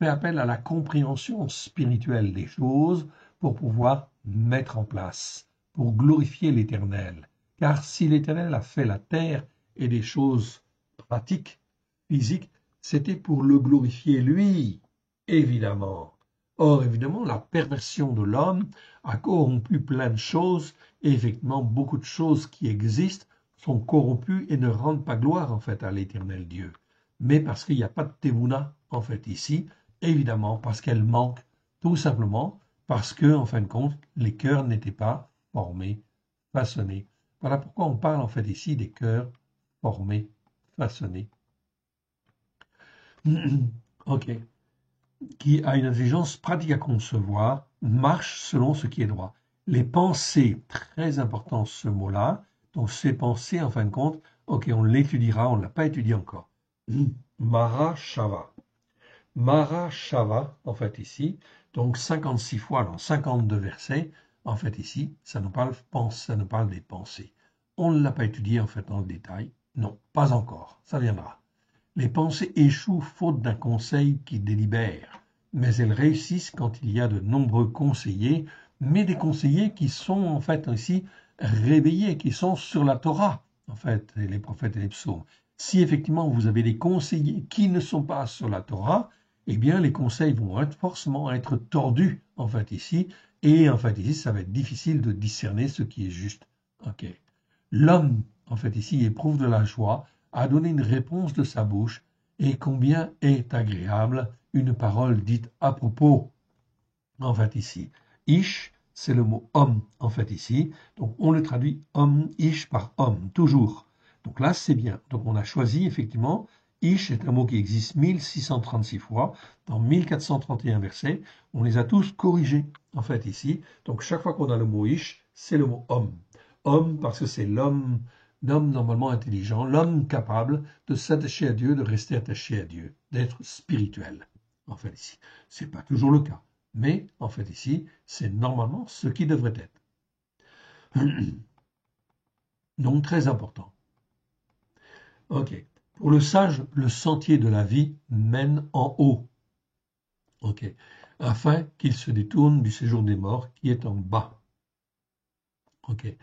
fait appel à la compréhension spirituelle des choses pour pouvoir mettre en place, pour glorifier l'Éternel. Car si l'Éternel a fait la terre et des choses pratiques, physiques, c'était pour le glorifier lui, évidemment. Or, évidemment, la perversion de l'homme a corrompu plein de choses, et effectivement, beaucoup de choses qui existent sont corrompues et ne rendent pas gloire, en fait, à l'Éternel Dieu. Mais parce qu'il n'y a pas de tevuna, en fait, ici, évidemment, parce qu'elle manque, tout simplement, parce que, en fin de compte, les cœurs n'étaient pas formés, façonnés. Voilà pourquoi on parle, en fait, ici des cœurs formés, façonnés. Ok. Qui a une intelligence pratique à concevoir, marche selon ce qui est droit. Les pensées, très important ce mot-là, donc ces pensées, en fin de compte, ok, on l'étudiera, on ne l'a pas étudié encore. Mahashava. Mahashava, en fait ici, donc 56 fois dans 52 versets, en fait ici, ça nous parle des pensées. On ne l'a pas étudié en fait dans le détail, non, pas encore, ça viendra. Les pensées échouent faute d'un conseil qui délibère, mais elles réussissent quand il y a de nombreux conseillers, mais des conseillers qui sont en fait ici réveillés, qui sont sur la Torah, en fait, les prophètes et les psaumes. Si effectivement vous avez des conseillers qui ne sont pas sur la Torah, eh bien les conseils vont forcément être tordus, en fait ici, et en fait ici ça va être difficile de discerner ce qui est juste. Ok. L'homme, en fait ici, éprouve de la joie à donner une réponse de sa bouche, et combien est agréable une parole dite à propos, en fait ici. Ish, c'est le mot homme, en fait ici, donc on le traduit homme, ish par homme, toujours. Donc là, c'est bien. Donc on a choisi, effectivement, ish est un mot qui existe 1636 fois, dans 1431 versets, on les a tous corrigés, en fait ici. Donc chaque fois qu'on a le mot ish, c'est le mot homme. Homme parce que c'est l'homme normalement intelligent, l'homme capable de s'attacher à Dieu, de rester attaché à Dieu, d'être spirituel. En fait, ici, c'est pas toujours le cas, mais en fait ici, c'est normalement ce qui devrait être. Donc très important. Ok. Pour le sage, le sentier de la vie mène en haut. Ok. afin qu'il se détourne du séjour des morts qui est en bas. Ok.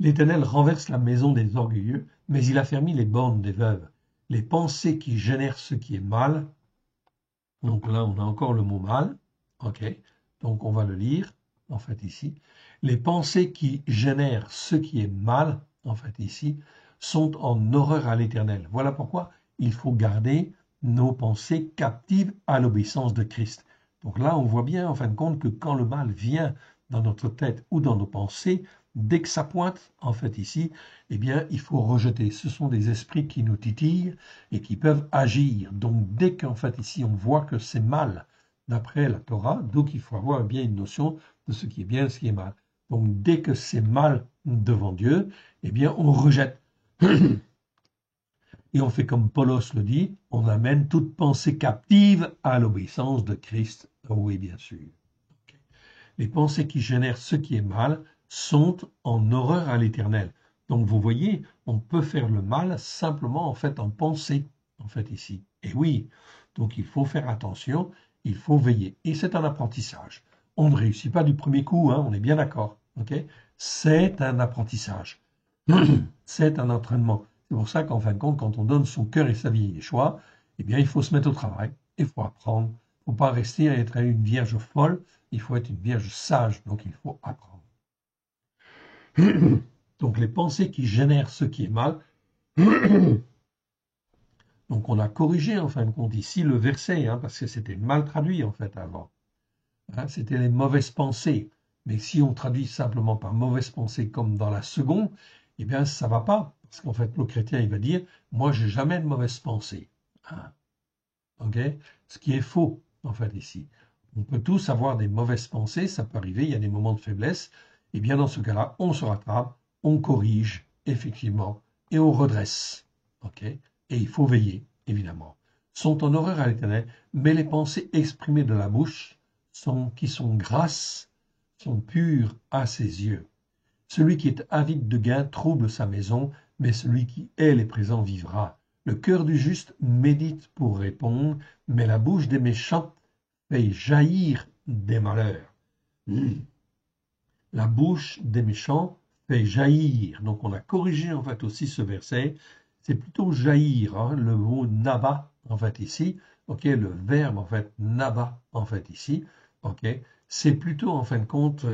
L'Éternel renverse la maison des orgueilleux, mais il affermit les bornes des veuves. Les pensées qui génèrent ce qui est mal, donc là on a encore le mot mal, ok, donc on va le lire, en fait ici. Les pensées qui génèrent ce qui est mal, en fait ici, sont en horreur à l'Éternel. Voilà pourquoi il faut garder nos pensées captives à l'obéissance de Christ. Donc là on voit bien en fin de compte que quand le mal vient dans notre tête ou dans nos pensées, dès que ça pointe, en fait ici, eh bien il faut rejeter. Ce sont des esprits qui nous titillent et qui peuvent agir. Donc dès qu'en fait ici on voit que c'est mal d'après la Torah, donc il faut avoir bien une notion de ce qui est bien et ce qui est mal. Donc dès que c'est mal devant Dieu, eh bien on rejette. Et on fait comme Paulos le dit, on amène toute pensée captive à l'obéissance de Christ. Oui, bien sûr. Okay. Les pensées qui génèrent ce qui est mal sont en horreur à l'Éternel. Donc vous voyez, on peut faire le mal simplement en fait en pensée, en fait ici. Et oui, donc il faut faire attention, il faut veiller. Et c'est un apprentissage. On ne réussit pas du premier coup, hein, on est bien d'accord. Okay, c'est un apprentissage. C'est un entraînement. C'est pour ça qu'en fin de compte, quand on donne son cœur et sa vie et les choix, eh bien il faut se mettre au travail, il faut apprendre. Il ne faut pas rester à être une vierge folle, il faut être une vierge sage, donc il faut apprendre. Donc les pensées qui génèrent ce qui est mal. Donc on a corrigé en fin de compte ici le verset, hein, parce que c'était mal traduit en fait avant. Hein, c'était les mauvaises pensées. Mais si on traduit simplement par mauvaises pensées comme dans la seconde, eh bien ça ne va pas. Parce qu'en fait le chrétien il va dire, moi j'ai jamais de mauvaises pensées. Hein, okay, ce qui est faux en fait ici. On peut tous avoir des mauvaises pensées, ça peut arriver, il y a des moments de faiblesse. Et bien dans ce cas-là, on se rattrape, on corrige effectivement et on redresse. Okay, et il faut veiller, évidemment. Sont en horreur à l'Éternel, mais les pensées exprimées de la bouche qui sont grasses, sont pures à ses yeux. Celui qui est avide de gain trouble sa maison, mais celui qui hait les présents vivra. Le cœur du juste médite pour répondre, mais la bouche des méchants fait jaillir des malheurs. La bouche des méchants fait jaillir. Donc on a corrigé en fait aussi ce verset. C'est plutôt jaillir, hein, le mot naba en fait ici. Ok, le verbe en fait naba en fait ici. Ok, c'est plutôt en fin de compte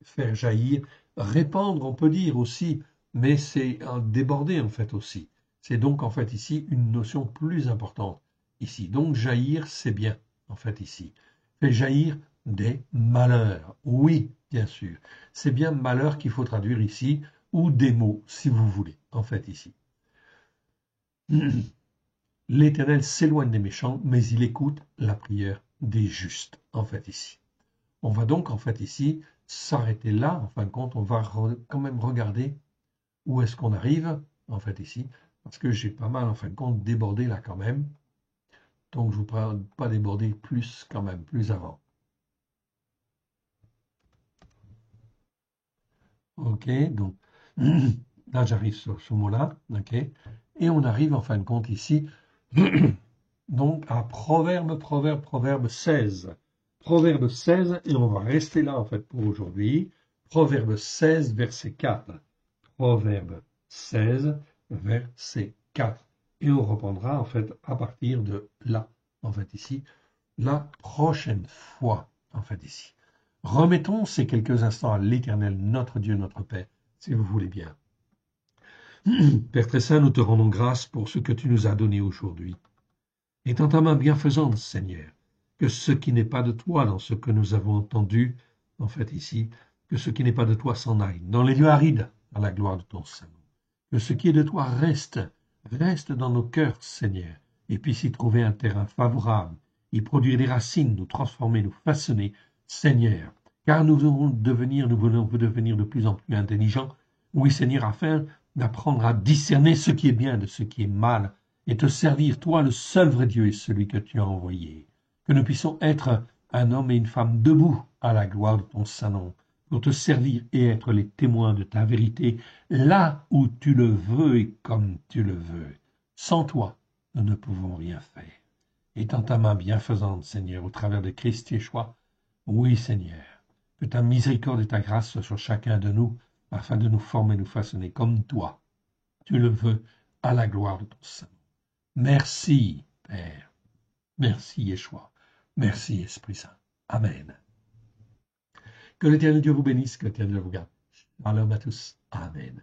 faire jaillir, répandre on peut dire aussi, mais c'est déborder en fait aussi. C'est donc en fait ici une notion plus importante ici. Donc jaillir c'est bien en fait ici. Fait jaillir des malheurs. Oui, bien sûr. C'est bien malheur qu'il faut traduire ici, ou des mots, si vous voulez, en fait ici. L'Éternel s'éloigne des méchants, mais il écoute la prière des justes, en fait ici. On va donc, en fait ici, s'arrêter là. En fin de compte, on va quand même regarder où est-ce qu'on arrive, en fait ici, parce que j'ai pas mal, en fin de compte, débordé là quand même. Donc, je ne vous pas déborder plus quand même, plus avant. Ok, donc là j'arrive sur ce mot-là, ok, et on arrive en fin de compte ici, donc à Proverbe 16. Proverbe 16, et on va rester là en fait pour aujourd'hui. Proverbe 16, verset 4. Proverbe 16, verset 4. Et on reprendra en fait à partir de là, en fait ici, la prochaine fois, en fait ici. Remettons ces quelques instants à l'Éternel, notre Dieu, notre Père, si vous voulez bien. Père très saint, nous te rendons grâce pour ce que tu nous as donné aujourd'hui. Étant ta main bienfaisante, Seigneur, que ce qui n'est pas de toi dans ce que nous avons entendu, en fait ici, que ce qui n'est pas de toi s'en aille, dans les lieux arides, à la gloire de ton Saint. Que ce qui est de toi reste dans nos cœurs, Seigneur, et puisse y trouver un terrain favorable, y produire des racines, nous transformer, nous façonner, Seigneur, car nous voulons devenir de plus en plus intelligents, oui, Seigneur, afin d'apprendre à discerner ce qui est bien de ce qui est mal, et te servir, toi, le seul vrai Dieu et celui que tu as envoyé. Que nous puissions être un homme et une femme debout à la gloire de ton Saint-Nom, pour te servir et être les témoins de ta vérité, là où tu le veux et comme tu le veux. Sans toi, nous ne pouvons rien faire. étends ta main bienfaisante, Seigneur, au travers de Christ Yeshua. Oui, Seigneur, que ta miséricorde et ta grâce soient sur chacun de nous, afin de nous former, nous façonner comme toi. Tu le veux, à la gloire de ton Saint. Merci, Père. Merci, Yeshua. Merci, Esprit Saint. Amen. Que l'Éternel Dieu vous bénisse, que l'Éternel vous garde. Shalom à tous. Amen.